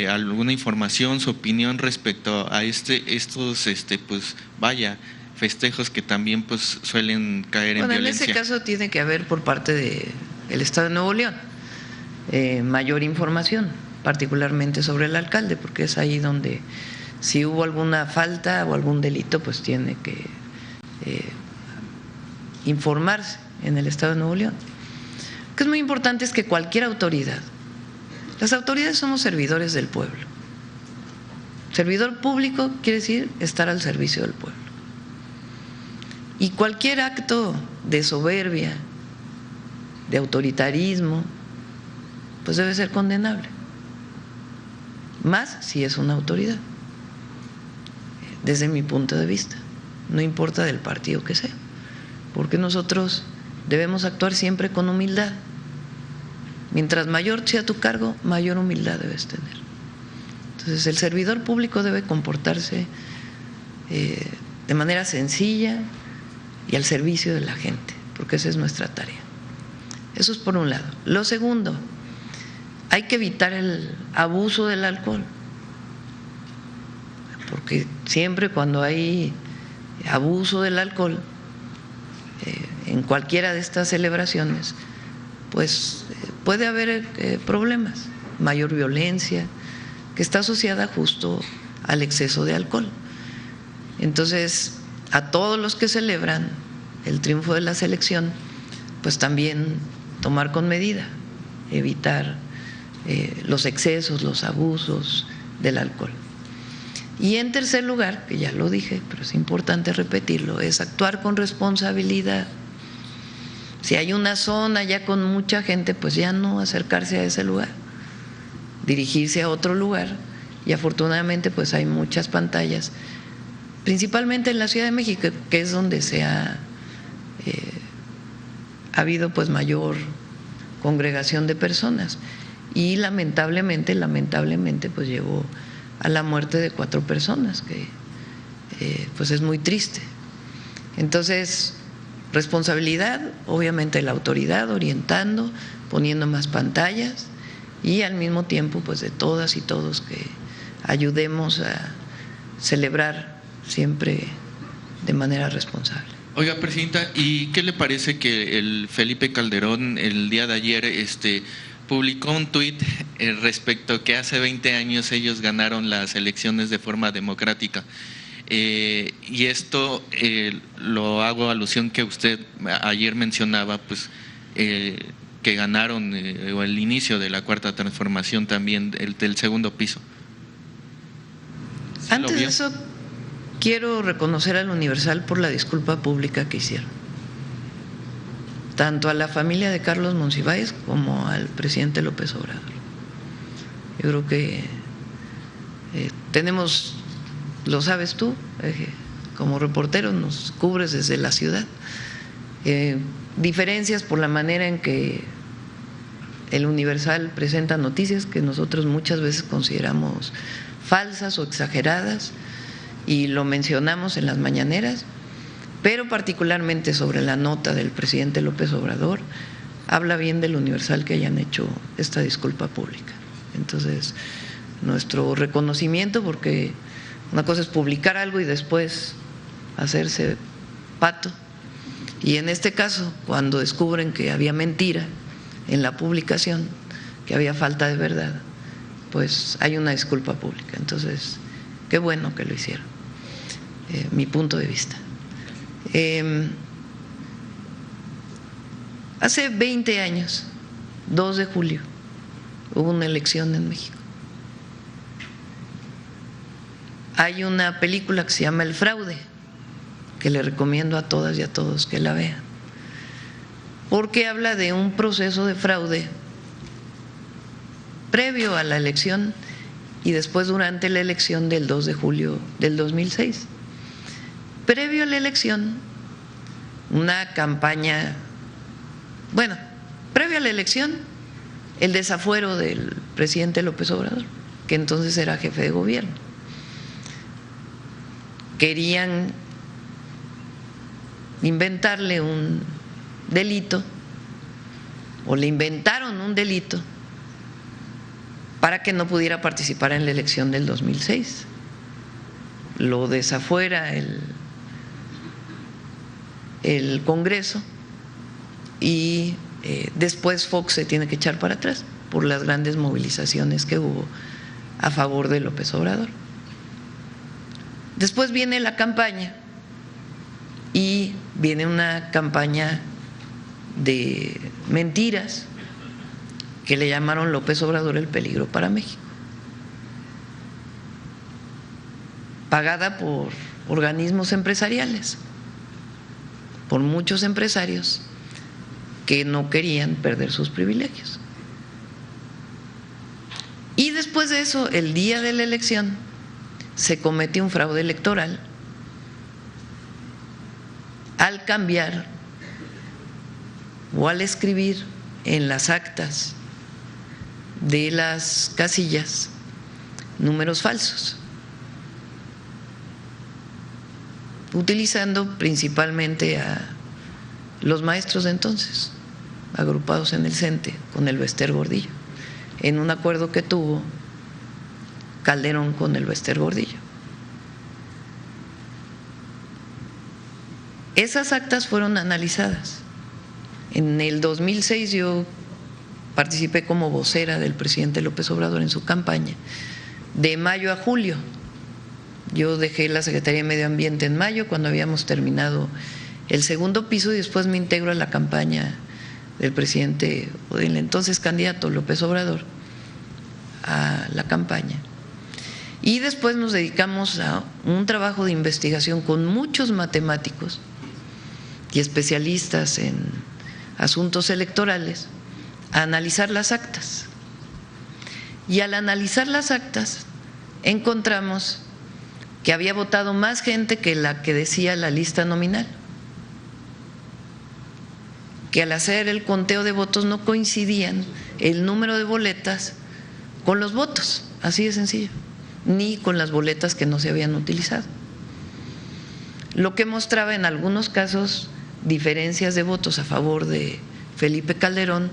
alguna información, su opinión respecto a estos pues vaya, festejos que también pues suelen caer en violencia. En ese caso tiene que haber por parte del Estado de Nuevo León mayor información, particularmente sobre el alcalde, porque es ahí donde si hubo alguna falta o algún delito, pues tiene que informarse en el Estado de Nuevo León. Lo que es muy importante es que cualquier autoridad, las autoridades somos servidores del pueblo. Servidor público quiere decir estar al servicio del pueblo. Y cualquier acto de soberbia, de autoritarismo, pues debe ser condenable, más si es una autoridad, desde mi punto de vista, no importa del partido que sea, porque nosotros debemos actuar siempre con humildad. Mientras mayor sea tu cargo, mayor humildad debes tener. Entonces el servidor público debe comportarse de manera sencilla y al servicio de la gente, porque esa es nuestra tarea. Eso es por un lado. Lo segundo, hay que evitar el abuso del alcohol, porque siempre cuando hay abuso del alcohol en cualquiera de estas celebraciones, pues puede haber problemas, mayor violencia, que está asociada justo al exceso de alcohol. Entonces, a todos los que celebran el triunfo de la selección, pues también tomar con medida, evitar los excesos, los abusos del alcohol. Y en tercer lugar, que ya lo dije, pero es importante repetirlo, es actuar con responsabilidad. Si hay una zona ya con mucha gente, pues ya no acercarse a ese lugar, dirigirse a otro lugar, y afortunadamente pues hay muchas pantallas, principalmente en la Ciudad de México, que es donde ha habido pues mayor congregación de personas, y lamentablemente pues llegó a la muerte de 4 personas, que pues es muy triste. Entonces, responsabilidad, obviamente la autoridad orientando, poniendo más pantallas, y al mismo tiempo pues de todas y todos que ayudemos a celebrar siempre de manera responsable. Oiga, Presidenta, ¿y qué le parece que el Felipe Calderón el día de ayer publicó un tuit respecto que hace 20 años ellos ganaron las elecciones de forma democrática? Y esto lo hago alusión que usted ayer mencionaba, pues que ganaron el inicio de la Cuarta Transformación también, del segundo piso. Antes de eso, quiero reconocer al Universal por la disculpa pública que hicieron, tanto a la familia de Carlos Monsiváis como al presidente López Obrador. Yo creo que tenemos, lo sabes tú, como reportero nos cubres desde la ciudad, diferencias por la manera en que el Universal presenta noticias que nosotros muchas veces consideramos falsas o exageradas y lo mencionamos en las mañaneras, pero particularmente sobre la nota del presidente López Obrador, habla bien del Universal que hayan hecho esta disculpa pública. Entonces, nuestro reconocimiento, porque una cosa es publicar algo y después hacerse pato, y en este caso, cuando descubren que había mentira en la publicación, que había falta de verdad, pues hay una disculpa pública. Entonces, qué bueno que lo hicieron, mi punto de vista. Hace 20 años, 2 de julio, hubo una elección en México. Hay una película que se llama El Fraude, que le recomiendo a todas y a todos que la vean, porque habla de un proceso de fraude previo a la elección y después durante la elección del 2 de julio del 2006. Previo a la elección, una campaña, bueno, previo a la elección, el desafuero del presidente López Obrador, que entonces era jefe de gobierno. Querían inventarle un delito, o le inventaron un delito para que no pudiera participar en la elección del 2006. Lo desafuera el Congreso y después Fox se tiene que echar para atrás por las grandes movilizaciones que hubo a favor de López Obrador. Después viene la campaña y viene una campaña de mentiras que le llamaron López Obrador el peligro para México, pagada por organismos empresariales, por muchos empresarios que no querían perder sus privilegios. Y después de eso, el día de la elección, se cometió un fraude electoral al cambiar o al escribir en las actas de las casillas números falsos, utilizando principalmente a los maestros de entonces, agrupados en el CENTE con el Bester Gordillo, en un acuerdo que tuvo Calderón con el Bester Gordillo. Esas actas fueron analizadas. En el 2006 yo participé como vocera del presidente López Obrador en su campaña, de mayo a julio. Yo dejé la Secretaría de Medio Ambiente en mayo, cuando habíamos terminado el segundo piso, y después me integro a la campaña del presidente, o del entonces candidato López Obrador, a la campaña. Y después nos dedicamos a un trabajo de investigación con muchos matemáticos y especialistas en asuntos electorales, a analizar las actas. Y al analizar las actas encontramos que había votado más gente que la que decía la lista nominal, que al hacer el conteo de votos no coincidían el número de boletas con los votos, así de sencillo, ni con las boletas que no se habían utilizado, lo que mostraba en algunos casos diferencias de votos a favor de Felipe Calderón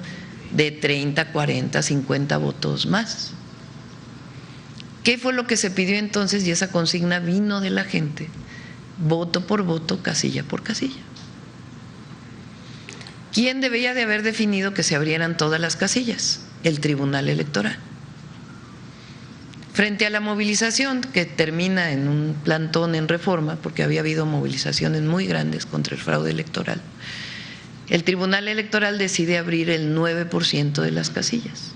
de 30, 40, 50 votos más. ¿Qué fue lo que se pidió entonces? Y esa consigna vino de la gente, voto por voto, casilla por casilla. ¿Quién debía de haber definido que se abrieran todas las casillas? El Tribunal Electoral. Frente a la movilización que termina en un plantón en Reforma, porque había habido movilizaciones muy grandes contra el fraude electoral, el Tribunal Electoral decide abrir el 9% de las casillas.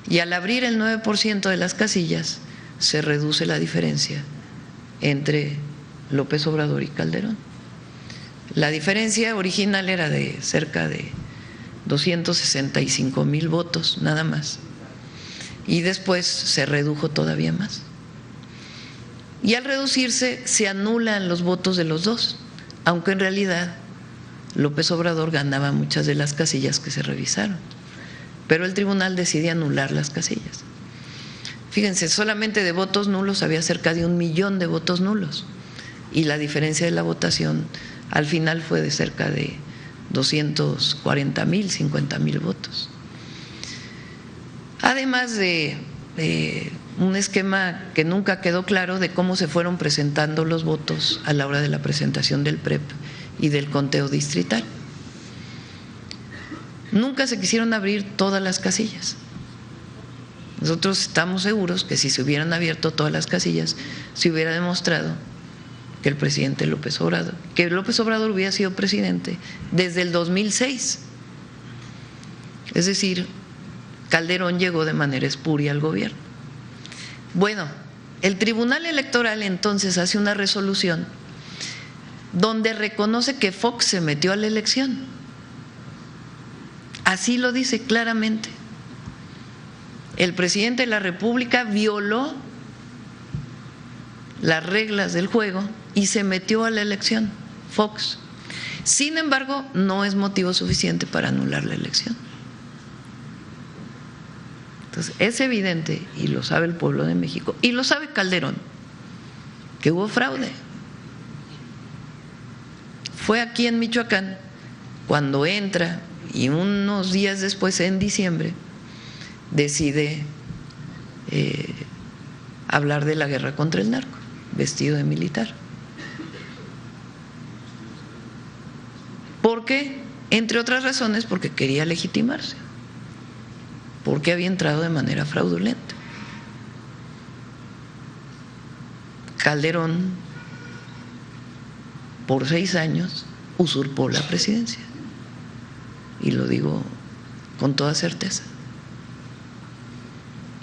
Y al abrir el 9% de las casillas, se reduce la diferencia entre López Obrador y Calderón. La diferencia original era de cerca de 265,000 votos, nada más. Y después se redujo todavía más. Y al reducirse se anulan los votos de los dos, aunque en realidad López Obrador ganaba muchas de las casillas que se revisaron, pero el tribunal decide anular las casillas. Fíjense, solamente de votos nulos había cerca de 1 millón de votos nulos y la diferencia de la votación al final fue de cerca de 240,000, 50,000 votos. Además de un esquema que nunca quedó claro de cómo se fueron presentando los votos a la hora de la presentación del PREP y del conteo distrital. Nunca se quisieron abrir todas las casillas. Nosotros estamos seguros que si se hubieran abierto todas las casillas, se hubiera demostrado que el presidente López Obrador hubiera sido presidente desde el 2006. Es decir, Calderón llegó de manera espuria al gobierno. Bueno, el Tribunal Electoral entonces hace una resolución donde reconoce que Fox se metió a la elección. Así lo dice claramente. El presidente de la República violó las reglas del juego y se metió a la elección, Fox. Sin embargo, no es motivo suficiente para anular la elección. Entonces, es evidente, y lo sabe el pueblo de México, y lo sabe Calderón, que hubo fraude. Fue aquí en Michoacán cuando entra y unos días después, en diciembre, decide hablar de la guerra contra el narco, vestido de militar. ¿Por qué? Entre otras razones, porque quería legitimarse, porque había entrado de manera fraudulenta. Calderón, por 6 años, usurpó la presidencia, y lo digo con toda certeza.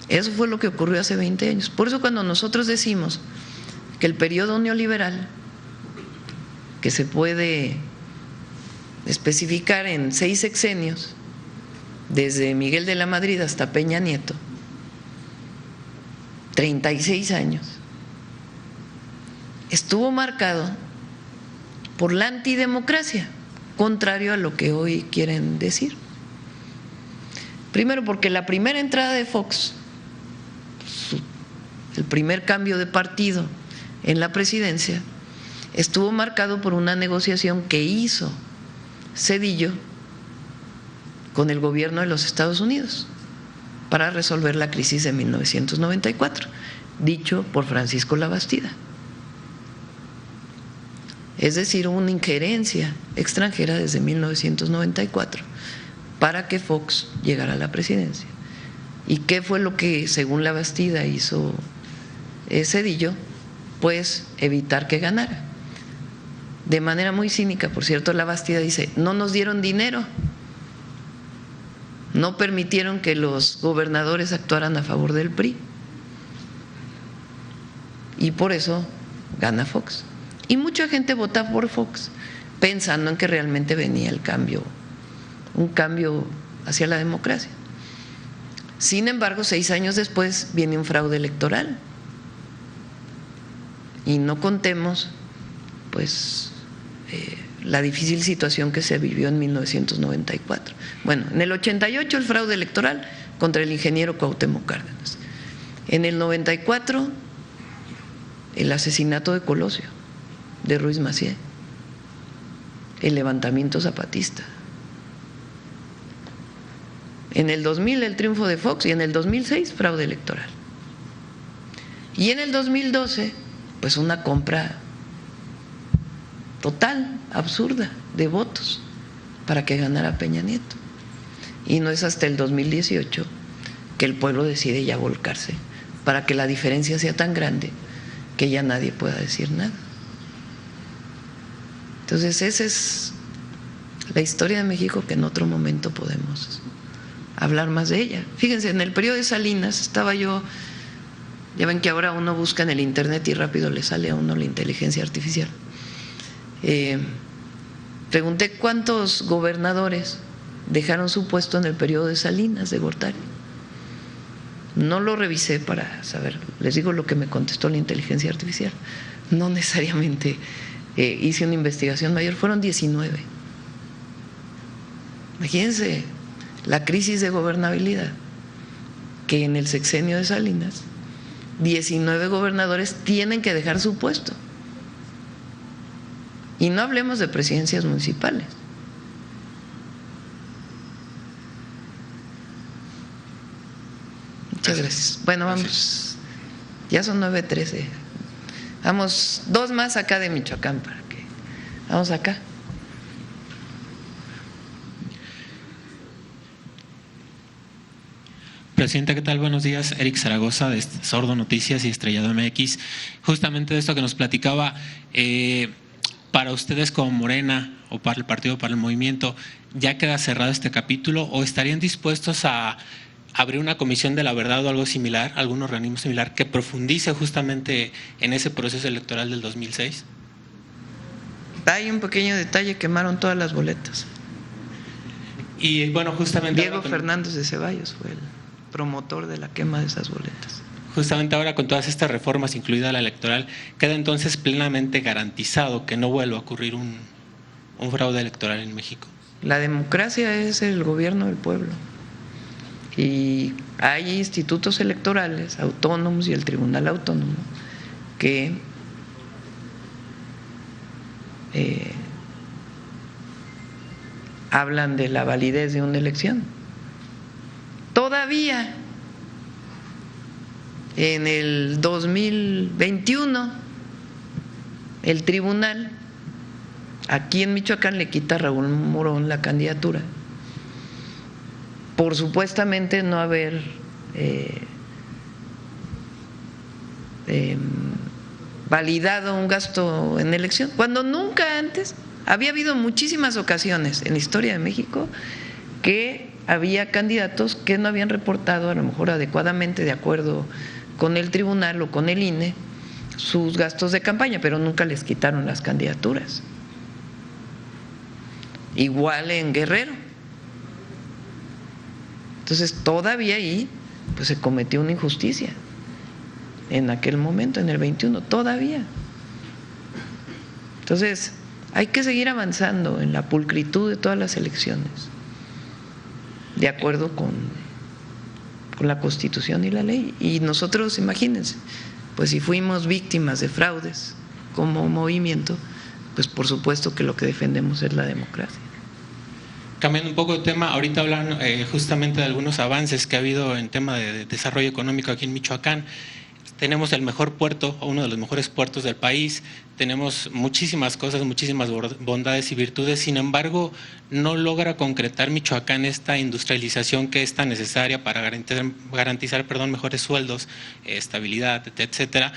Eso fue lo que ocurrió hace 20 años. Por eso cuando nosotros decimos que el periodo neoliberal, que se puede especificar en 6 sexenios, desde Miguel de la Madrid hasta Peña Nieto, 36 años, estuvo marcado por la antidemocracia, contrario a lo que hoy quieren decir. Primero, porque la primera entrada de Fox, el primer cambio de partido en la presidencia, estuvo marcado por una negociación que hizo Zedillo con el gobierno de los Estados Unidos para resolver la crisis de 1994, dicho por Francisco Labastida. Es decir, una injerencia extranjera desde 1994 para que Fox llegara a la presidencia. ¿Y qué fue lo que, según Labastida, hizo Zedillo? Pues evitar que ganara. De manera muy cínica, por cierto, Labastida dice: no nos dieron dinero, no permitieron que los gobernadores actuaran a favor del PRI, y por eso gana Fox. Y mucha gente vota por Fox pensando en que realmente venía el cambio, un cambio hacia la democracia. Sin embargo, 6 años después viene un fraude electoral, y no contemos pues la difícil situación que se vivió en 1994. Bueno, en el 88 el fraude electoral contra el ingeniero Cuauhtémoc Cárdenas. En el 94 el asesinato de Colosio, de Ruiz Massieu, el levantamiento zapatista. En el 2000 el triunfo de Fox, y en el 2006 fraude electoral. Y en el 2012 pues una compra total, absurda, de votos para que ganara Peña Nieto. Y no es hasta el 2018 que el pueblo decide ya volcarse para que la diferencia sea tan grande que ya nadie pueda decir nada. Entonces esa es la historia de México, que en otro momento podemos hablar más de ella. Fíjense, en el periodo de Salinas estaba yo, ya ven que ahora uno busca en el internet y rápido le sale a uno la inteligencia artificial. Pregunté cuántos gobernadores dejaron su puesto en el periodo de Salinas, de Gortari. No lo revisé para saber, les digo lo que me contestó la inteligencia artificial. No necesariamente hice una investigación mayor, fueron 19. Imagínense la crisis de gobernabilidad, que en el sexenio de Salinas 19 gobernadores tienen que dejar su puesto. Y no hablemos de presidencias municipales. Muchas gracias. Bueno, vamos. Ya son 9:13. Vamos, 2 más acá de Michoacán para que. Vamos acá. Presidenta, ¿qué tal? Buenos días. Eric Zaragoza de Sordo Noticias y Estrellado MX. Justamente de esto que nos platicaba, para ustedes como Morena o para el partido, para el movimiento, ¿ya queda cerrado este capítulo o estarían dispuestos a abrir una comisión de la verdad o algo similar, algún organismo similar que profundice justamente en ese proceso electoral del 2006? Hay un pequeño detalle, quemaron todas las boletas. Y bueno, justamente… Diego Fernández de Ceballos fue el promotor de la quema de esas boletas. Justamente ahora con todas estas reformas, incluida la electoral, queda entonces plenamente garantizado que no vuelva a ocurrir un fraude electoral en México. La democracia es el gobierno del pueblo y hay institutos electorales autónomos y el Tribunal Autónomo que hablan de la validez de una elección. Todavía en el 2021 el tribunal aquí en Michoacán le quita a Raúl Morón la candidatura por supuestamente no haber validado un gasto en elección, cuando nunca antes había habido muchísimas ocasiones en la historia de México que había candidatos que no habían reportado a lo mejor adecuadamente de acuerdo con el tribunal o con el INE sus gastos de campaña, pero nunca les quitaron las candidaturas. Igual en Guerrero. Entonces todavía ahí pues se cometió una injusticia en aquel momento, en el 21, todavía. Entonces hay que seguir avanzando en la pulcritud de todas las elecciones, de acuerdo con la Constitución y la ley. Y nosotros, imagínense, pues si fuimos víctimas de fraudes como movimiento, pues por supuesto que lo que defendemos es la democracia. Cambiando un poco de tema, ahorita hablan justamente de algunos avances que ha habido en tema de desarrollo económico aquí en Michoacán. Tenemos el mejor puerto, o uno de los mejores puertos del país, tenemos muchísimas cosas, muchísimas bondades y virtudes, sin embargo, no logra concretar Michoacán esta industrialización que es tan necesaria para garantizar mejores sueldos, estabilidad, etcétera.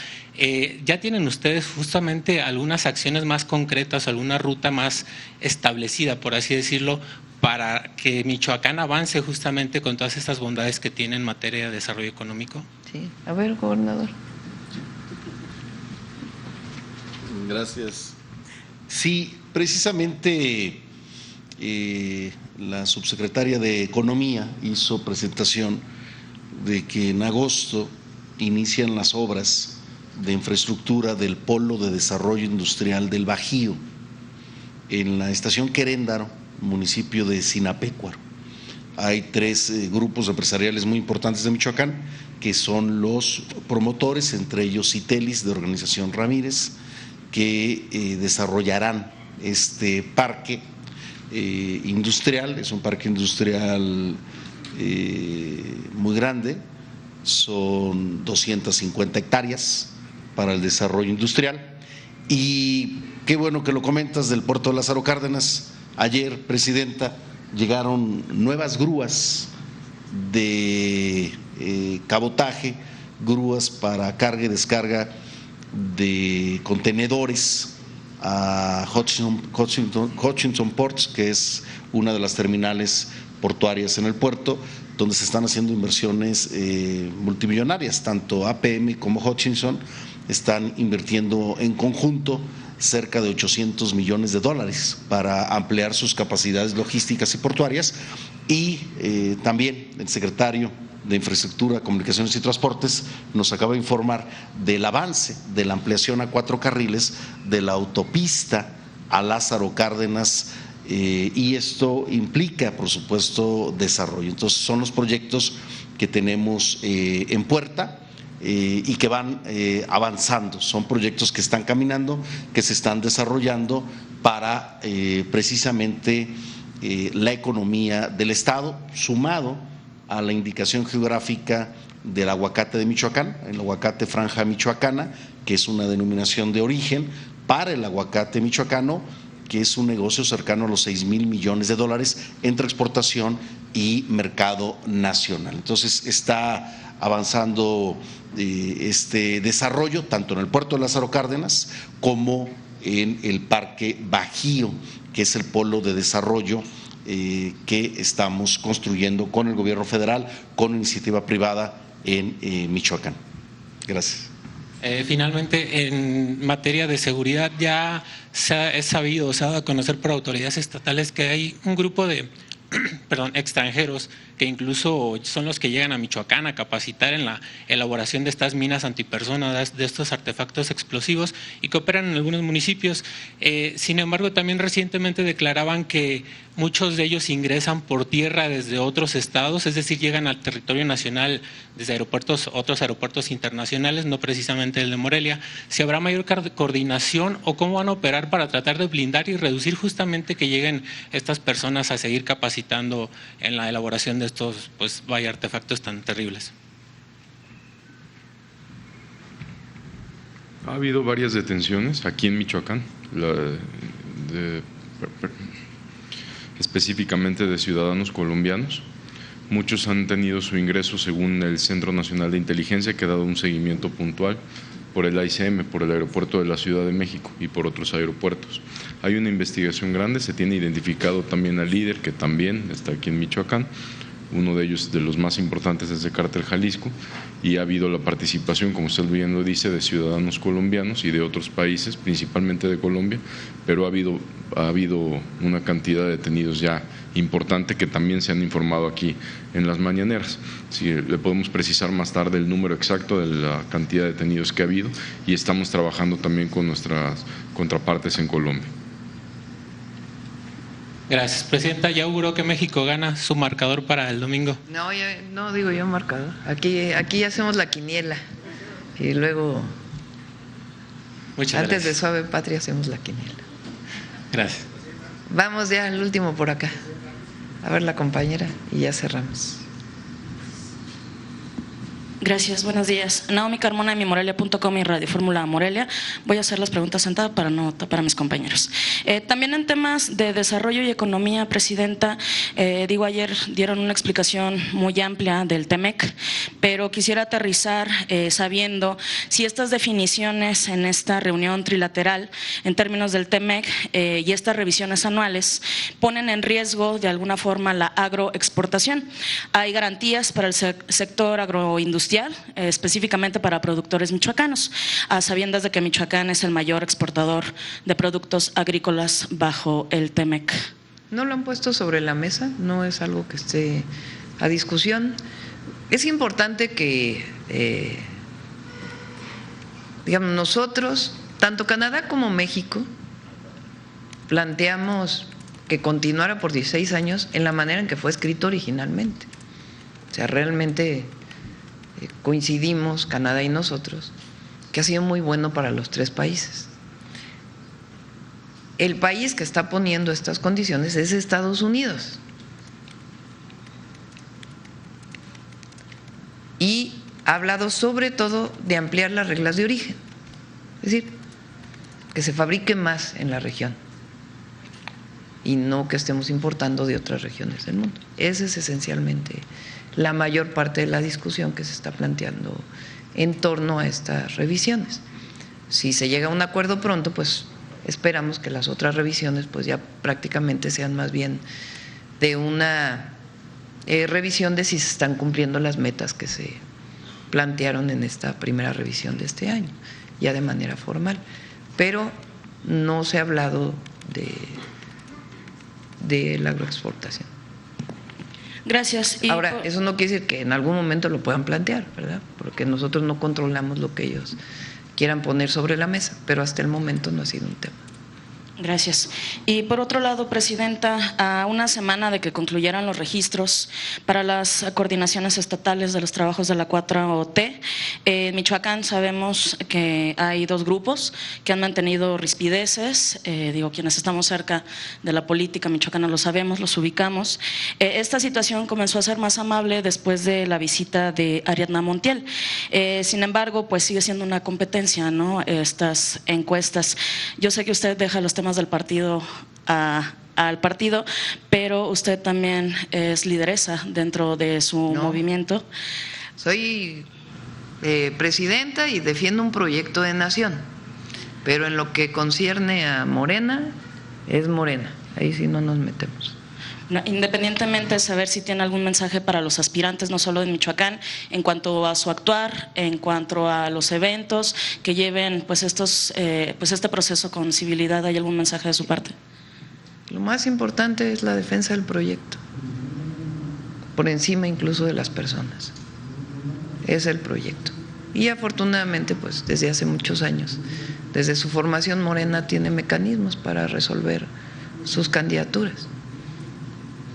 ¿Ya tienen ustedes justamente algunas acciones más concretas, alguna ruta más establecida, por así decirlo, para que Michoacán avance justamente con todas estas bondades que tiene en materia de desarrollo económico? Sí, a ver, gobernador. Gracias. Sí, precisamente la subsecretaria de Economía hizo presentación de que en agosto inician las obras de infraestructura del Polo de Desarrollo Industrial del Bajío en la estación Queréndaro, municipio de Sinapecuaro. Hay 3 grupos empresariales muy importantes de Michoacán que son los promotores, entre ellos Citelis de Organización Ramírez, que desarrollarán este parque industrial. Es un parque industrial muy grande, son 250 hectáreas para el desarrollo industrial. Y qué bueno que lo comentas del puerto de Lázaro Cárdenas. Ayer, Presidenta, llegaron nuevas grúas de cabotaje, grúas para carga y descarga de contenedores a Hutchinson Ports, que es una de las terminales portuarias en el puerto, donde se están haciendo inversiones multimillonarias. Tanto APM como Hutchinson están invirtiendo en conjunto cerca de $800 millones para ampliar sus capacidades logísticas y portuarias. Y también el secretario de Infraestructura, Comunicaciones y Transportes nos acaba de informar del avance de la ampliación a 4 carriles de la autopista a Lázaro Cárdenas y esto implica, por supuesto, desarrollo. Entonces, son los proyectos que tenemos en puerta y que van avanzando. Son proyectos que están caminando, que se están desarrollando para precisamente la economía del Estado, sumado a la indicación geográfica del aguacate de Michoacán, el aguacate franja michoacana, que es una denominación de origen para el aguacate michoacano, que es un negocio cercano a los 6,000 millones de dólares entre exportación y mercado nacional. Entonces, está avanzando este desarrollo tanto en el puerto de Lázaro Cárdenas como en el Parque Bajío, que es el polo de desarrollo que estamos construyendo con el gobierno federal, con iniciativa privada en Michoacán. Gracias. Finalmente, en materia de seguridad, ya es sabido, se ha dado a conocer por autoridades estatales que hay un grupo de extranjeros que incluso son los que llegan a Michoacán a capacitar en la elaboración de estas minas antipersonas, de estos artefactos explosivos, y que operan en algunos municipios. Sin embargo, también recientemente declaraban que muchos de ellos ingresan por tierra desde otros estados, es decir, llegan al territorio nacional desde aeropuertos, otros aeropuertos internacionales, no precisamente el de Morelia. ¿Si habrá mayor coordinación o cómo van a operar para tratar de blindar y reducir justamente que lleguen estas personas a seguir capacitando en la elaboración de estos, pues vaya, artefactos tan terribles? Ha habido varias detenciones aquí en Michoacán, específicamente de ciudadanos colombianos. Muchos han tenido su ingreso según el Centro Nacional de Inteligencia, que ha dado un seguimiento puntual por el AICM, por el aeropuerto de la Ciudad de México y por otros aeropuertos. Hay una investigación grande, se tiene identificado también al líder, que también está aquí en Michoacán. Uno de ellos, de los más importantes, es de Cártel Jalisco, y ha habido la participación, como usted bien lo dice, de ciudadanos colombianos y de otros países, principalmente de Colombia, pero ha habido una cantidad de detenidos ya importante que también se han informado aquí en las mañaneras. Sí, le podemos precisar más tarde el número exacto de la cantidad de detenidos que ha habido, y estamos trabajando también con nuestras contrapartes en Colombia. Gracias, Presidenta. ¿Ya auguró que México gana su marcador para el domingo? No, no digo yo marcador. Aquí hacemos la quiniela y luego, antes de Suave Patria, hacemos la quiniela. Gracias. Vamos ya al último por acá. A ver la compañera y ya cerramos. Gracias, buenos días. Naomi Carmona de mimorelia.com y Radio Fórmula Morelia. Voy a hacer las preguntas sentada para no tapar a mis compañeros. También en temas de desarrollo y economía, Presidenta, ayer dieron una explicación muy amplia del TEMEC, pero quisiera aterrizar sabiendo si estas definiciones en esta reunión trilateral en términos del TEMEC y estas revisiones anuales ponen en riesgo de alguna forma la agroexportación. ¿Hay garantías para el sector agroindustrial, específicamente para productores michoacanos, a sabiendas de que Michoacán es el mayor exportador de productos agrícolas bajo el TEMEC? No lo han puesto sobre la mesa, no es algo que esté a discusión. Es importante que, digamos, nosotros, tanto Canadá como México, planteamos que continuara por 16 años en la manera en que fue escrito originalmente. O sea, realmente coincidimos, Canadá y nosotros, que ha sido muy bueno para los tres países. El país que está poniendo estas condiciones es Estados Unidos. Y ha hablado sobre todo de ampliar las reglas de origen, es decir, que se fabrique más en la región y no que estemos importando de otras regiones del mundo. Esa es esencialmente la mayor parte de la discusión que se está planteando en torno a estas revisiones. Si se llega a un acuerdo pronto, pues esperamos que las otras revisiones pues ya prácticamente sean más bien de una revisión de si se están cumpliendo las metas que se plantearon en esta primera revisión de este año, ya de manera formal. Pero no se ha hablado de la agroexportación. Gracias. Ahora, eso no quiere decir que en algún momento lo puedan plantear, ¿verdad? Porque nosotros no controlamos lo que ellos quieran poner sobre la mesa, pero hasta el momento no ha sido un tema. Gracias. Y por otro lado, Presidenta, a una semana de que concluyeran los registros para las coordinaciones estatales de los trabajos de la 4T, en Michoacán sabemos que hay dos grupos que han mantenido rispideces, quienes estamos cerca de la política michoacana lo sabemos, los ubicamos. Esta situación comenzó a ser más amable después de la visita de Ariadna Montiel. Sin embargo, pues sigue siendo una competencia, ¿no? Estas encuestas. Yo sé que usted deja los temas del partido al partido, pero usted también es lideresa dentro de su movimiento. Soy presidenta y defiendo un proyecto de nación, pero en lo que concierne a Morena, es Morena, ahí sí no nos metemos. No, independientemente de saber si tiene algún mensaje para los aspirantes, no solo de Michoacán, en cuanto a su actuar, en cuanto a los eventos que lleven pues este proceso con civilidad, ¿hay algún mensaje de su parte? Lo más importante es la defensa del proyecto, por encima incluso de las personas. Es el proyecto. Y afortunadamente, pues desde hace muchos años, desde su formación, Morena tiene mecanismos para resolver sus candidaturas.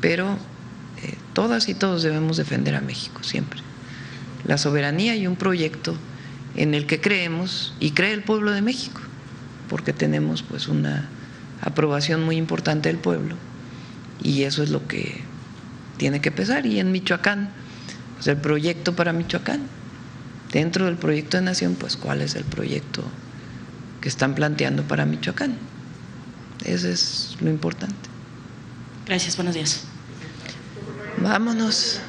Pero todas y todos debemos defender a México siempre. La soberanía y un proyecto en el que creemos y cree el pueblo de México, porque tenemos pues una aprobación muy importante del pueblo y eso es lo que tiene que pesar. Y en Michoacán, pues el proyecto para Michoacán, dentro del proyecto de nación, pues cuál es el proyecto que están planteando para Michoacán. Eso es lo importante. Gracias, buenos días. Vámonos.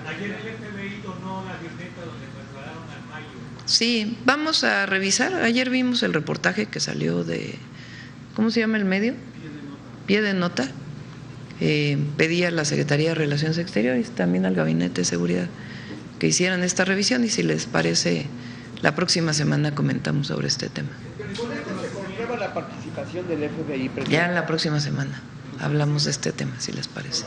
Ayer el FBI donó la avioneta donde trasladaron al Mayo. Sí, vamos a revisar. Ayer vimos el reportaje que salió de, ¿cómo se llama el medio? Pie de Nota. Pedí a la Secretaría de Relaciones Exteriores, también al Gabinete de Seguridad, que hicieran esta revisión y si les parece, la próxima semana comentamos sobre este tema. ¿Se comprueba la participación del FBI, presidente? Ya en la próxima semana hablamos de este tema, si les parece.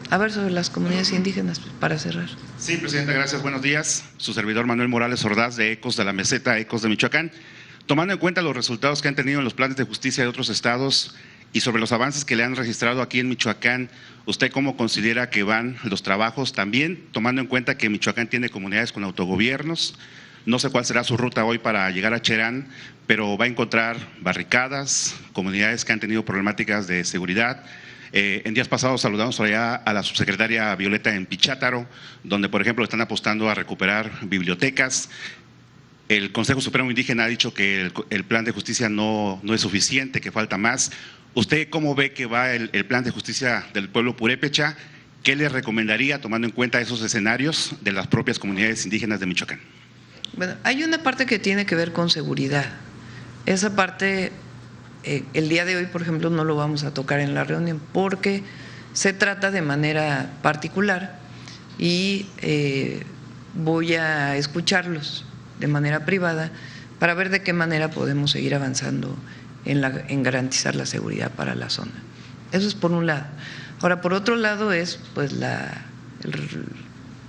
A ver, sobre las comunidades indígenas, para cerrar. Sí, Presidenta, gracias. Buenos días. Su servidor Manuel Morales Ordaz, de Ecos de la Meseta, Ecos de Michoacán. Tomando en cuenta los resultados que han tenido en los planes de justicia de otros estados y sobre los avances que le han registrado aquí en Michoacán, ¿usted cómo considera que van los trabajos? También tomando en cuenta que Michoacán tiene comunidades con autogobiernos. No sé cuál será su ruta hoy para llegar a Cherán, pero va a encontrar barricadas, comunidades que han tenido problemáticas de seguridad. En días pasados saludamos allá a la subsecretaria Violeta en Pichátaro, donde, por ejemplo, están apostando a recuperar bibliotecas. El Consejo Supremo Indígena ha dicho que el plan de justicia no es suficiente, que falta más. ¿Usted cómo ve que va el plan de justicia del pueblo purépecha? ¿Qué le recomendaría, tomando en cuenta esos escenarios de las propias comunidades indígenas de Michoacán? Bueno, hay una parte que tiene que ver con seguridad. Esa parte, el día de hoy, por ejemplo, no lo vamos a tocar en la reunión porque se trata de manera particular y voy a escucharlos de manera privada para ver de qué manera podemos seguir avanzando en garantizar la seguridad para la zona. Eso es por un lado. Ahora, por otro lado es pues la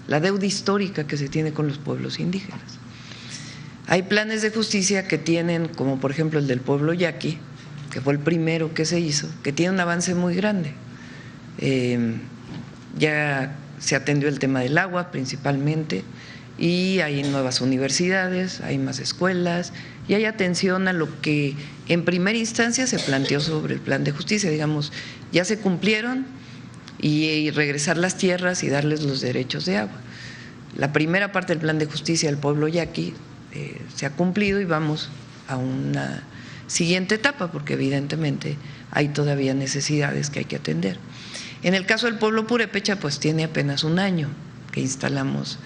deuda histórica que se tiene con los pueblos indígenas. Hay planes de justicia que tienen, como por ejemplo el del pueblo yaqui, que fue el primero que se hizo, que tiene un avance muy grande. Ya se atendió el tema del agua principalmente y hay nuevas universidades, hay más escuelas y hay atención a lo que en primera instancia se planteó sobre el plan de justicia. Digamos, ya se cumplieron y regresar las tierras y darles los derechos de agua. La primera parte del plan de justicia del pueblo yaqui se ha cumplido y vamos a una siguiente etapa porque evidentemente hay todavía necesidades que hay que atender. En el caso del pueblo purépecha, pues tiene apenas un año que instalamos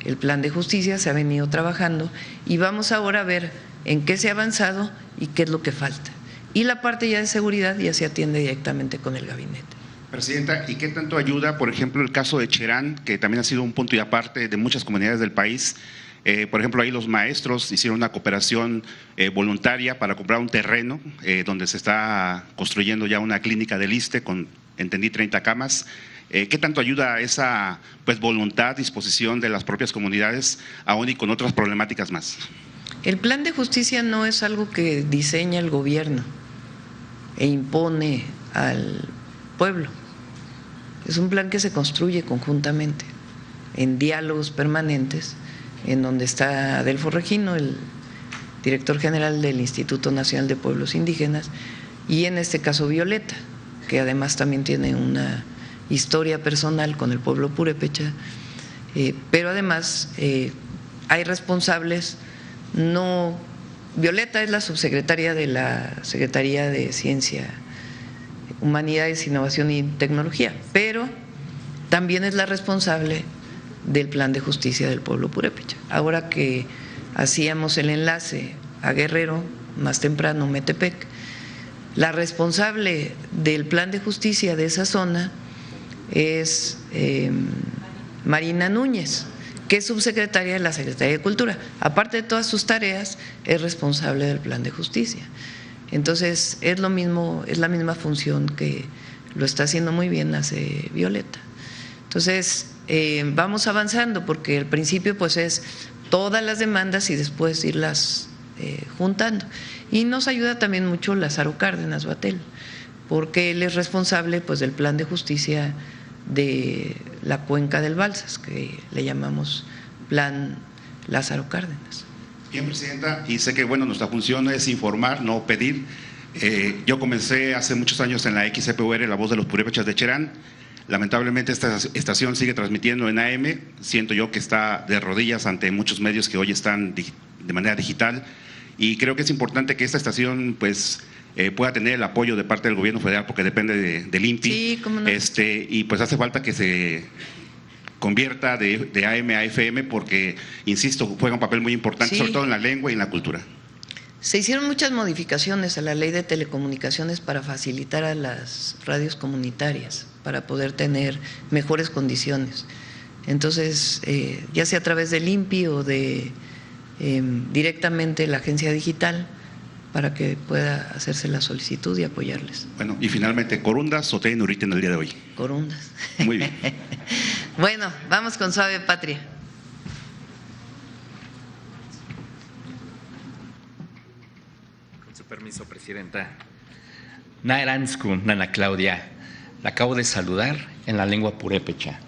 el plan de justicia, se ha venido trabajando y vamos ahora a ver en qué se ha avanzado y qué es lo que falta. Y la parte ya de seguridad ya se atiende directamente con el gabinete. Presidenta, ¿y qué tanto ayuda, por ejemplo, el caso de Cherán, que también ha sido un punto y aparte de muchas comunidades del país? Por ejemplo, ahí los maestros hicieron una cooperación voluntaria para comprar un terreno donde se está construyendo ya una clínica del ISSSTE con, entendí, 30 camas. ¿Qué tanto ayuda esa voluntad, disposición de las propias comunidades, aún y con otras problemáticas más? El plan de justicia no es algo que diseña el gobierno e impone al pueblo. Es un plan que se construye conjuntamente, en diálogos permanentes, en donde está Adelfo Regino, el director general del Instituto Nacional de Pueblos Indígenas, y en este caso Violeta, que además también tiene una historia personal con el pueblo purépecha, pero además hay responsables. No, Violeta es la subsecretaria de la Secretaría de Ciencia, Humanidades, Innovación y Tecnología, pero también es la responsable del Plan de Justicia del Pueblo Purépecha. Ahora que hacíamos el enlace a Guerrero, más temprano Metepec, la responsable del Plan de Justicia de esa zona es Marina Núñez, que es subsecretaria de la Secretaría de Cultura. Aparte de todas sus tareas, es responsable del Plan de Justicia. Entonces, es lo mismo, es la misma función que lo está haciendo muy bien hace Violeta. Entonces, vamos avanzando, porque el principio pues es todas las demandas y después irlas juntando. Y nos ayuda también mucho Lázaro Cárdenas Batel, porque él es responsable pues del Plan de Justicia de la Cuenca del Balsas, que le llamamos Plan Lázaro Cárdenas. Bien, Presidenta, y sé que bueno, nuestra función es informar, no pedir. Yo comencé hace muchos años en la XPUR, La Voz de los Purépechas de Cherán. Lamentablemente esta estación sigue transmitiendo en AM. Siento yo que está de rodillas ante muchos medios que hoy están de manera digital, y creo que es importante que esta estación pues pueda tener el apoyo de parte del gobierno federal, porque depende del INPI. Sí, cómo no. Y pues hace falta que se convierta de AM a FM, porque, insisto, juega un papel muy importante, Sí. sobre todo en la lengua y en la cultura. Se hicieron muchas modificaciones a la ley de telecomunicaciones para facilitar a las radios comunitarias, para poder tener mejores condiciones. Entonces, ya sea a través del INPI o de directamente la agencia digital, para que pueda hacerse la solicitud y apoyarles. Bueno, y finalmente, Corundas, Soté y Nurita en el día de hoy. Corundas. Muy bien. Bueno, vamos con Suave Patria. Con su permiso, Presidenta. Naeransku, Nana Claudia, la acabo de saludar en la lengua purépecha.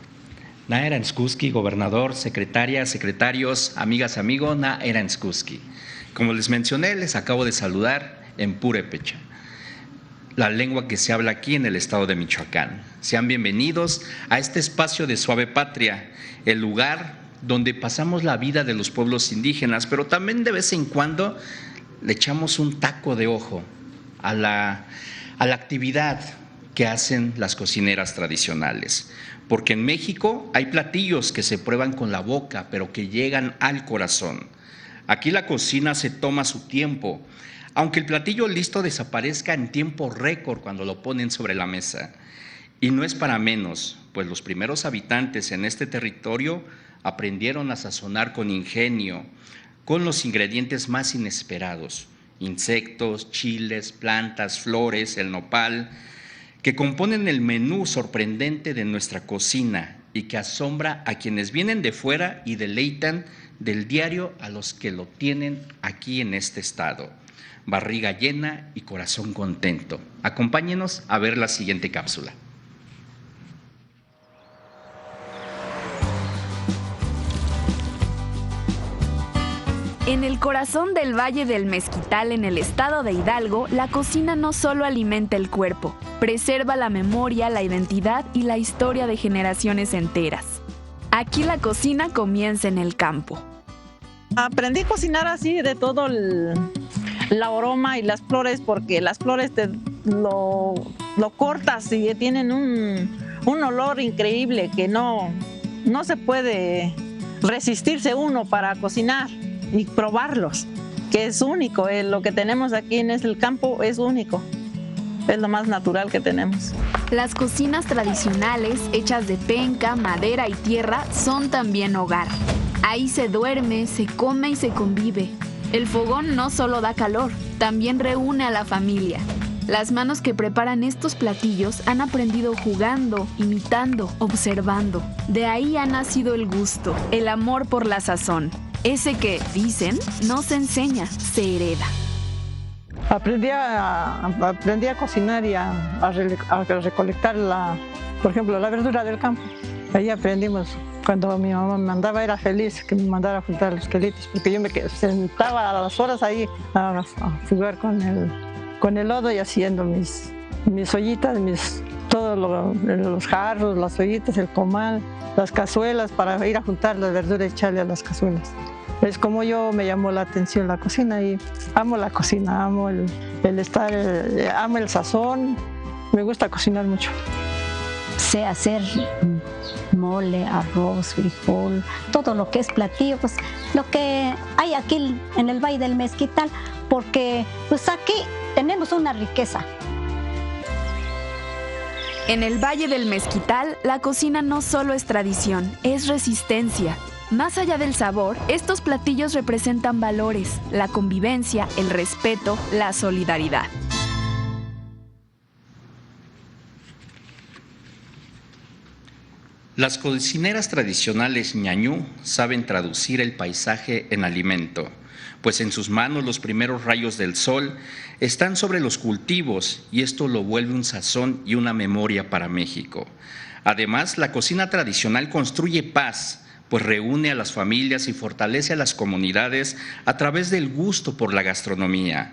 Naeranskuski, gobernador, secretaria, secretarios, amigas, amigos, Naeranskuski. Como les mencioné, les acabo de saludar en purépecha, la lengua que se habla aquí en el estado de Michoacán. Sean bienvenidos a este espacio de Suave Patria, el lugar donde pasamos la vida de los pueblos indígenas, pero también de vez en cuando le echamos un taco de ojo a la actividad que hacen las cocineras tradicionales. Porque en México hay platillos que se prueban con la boca, pero que llegan al corazón. Aquí la cocina se toma su tiempo, aunque el platillo listo desaparezca en tiempo récord cuando lo ponen sobre la mesa. Y no es para menos, pues los primeros habitantes en este territorio aprendieron a sazonar con ingenio, con los ingredientes más inesperados, insectos, chiles, plantas, flores, el nopal, que componen el menú sorprendente de nuestra cocina y que asombra a quienes vienen de fuera y deleitan del diario a los que lo tienen aquí en este estado. Barriga llena y corazón contento. Acompáñenos a ver la siguiente cápsula. En el corazón del Valle del Mezquital, en el estado de Hidalgo, la cocina no solo alimenta el cuerpo, preserva la memoria, la identidad y la historia de generaciones enteras. Aquí la cocina comienza en el campo. Aprendí a cocinar así de todo la aroma y las flores, porque las flores lo cortas y tienen un olor increíble que no se puede resistirse uno para cocinar y probarlos, que es único. Lo que tenemos aquí en el campo es único, es lo más natural que tenemos. Las cocinas tradicionales, hechas de penca, madera y tierra, son también hogar. Ahí se duerme, se come y se convive. El fogón no solo da calor, también reúne a la familia. Las manos que preparan estos platillos han aprendido jugando, imitando, observando. De ahí ha nacido el gusto, el amor por la sazón. Ese que, dicen, no se enseña, se hereda. Aprendí a cocinar y a recolectar, por ejemplo, la verdura del campo. Ahí aprendimos. Cuando mi mamá me mandaba, era feliz que me mandara a juntar los quelitos, porque yo me sentaba a las horas ahí a jugar con el lodo y haciendo mis ollitas, todos los jarros, las ollitas, el comal, las cazuelas, para ir a juntar la verdura y echarle a las cazuelas. Es como yo me llamó la atención la cocina y amo la cocina, amo amo el sazón, me gusta cocinar mucho. Sé hacer mole, arroz, frijol, todo lo que es platillo, pues lo que hay aquí en el Valle del Mezquital, porque pues aquí tenemos una riqueza. En el Valle del Mezquital, la cocina no solo es tradición, es resistencia. Más allá del sabor, estos platillos representan valores, la convivencia, el respeto, la solidaridad. Las cocineras tradicionales ñañú saben traducir el paisaje en alimento, pues en sus manos los primeros rayos del sol están sobre los cultivos y esto lo vuelve un sazón y una memoria para México. Además, la cocina tradicional construye paz, pues reúne a las familias y fortalece a las comunidades a través del gusto por la gastronomía.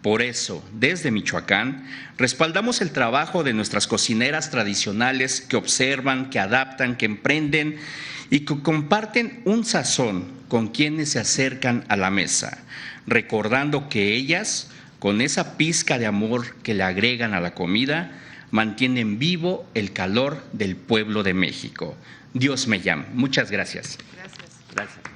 Por eso, desde Michoacán, respaldamos el trabajo de nuestras cocineras tradicionales que observan, que adaptan, que emprenden y que comparten un sazón con quienes se acercan a la mesa, recordando que ellas, con esa pizca de amor que le agregan a la comida, mantienen vivo el calor del pueblo de México. Dios me llama. Muchas gracias. Gracias. Gracias.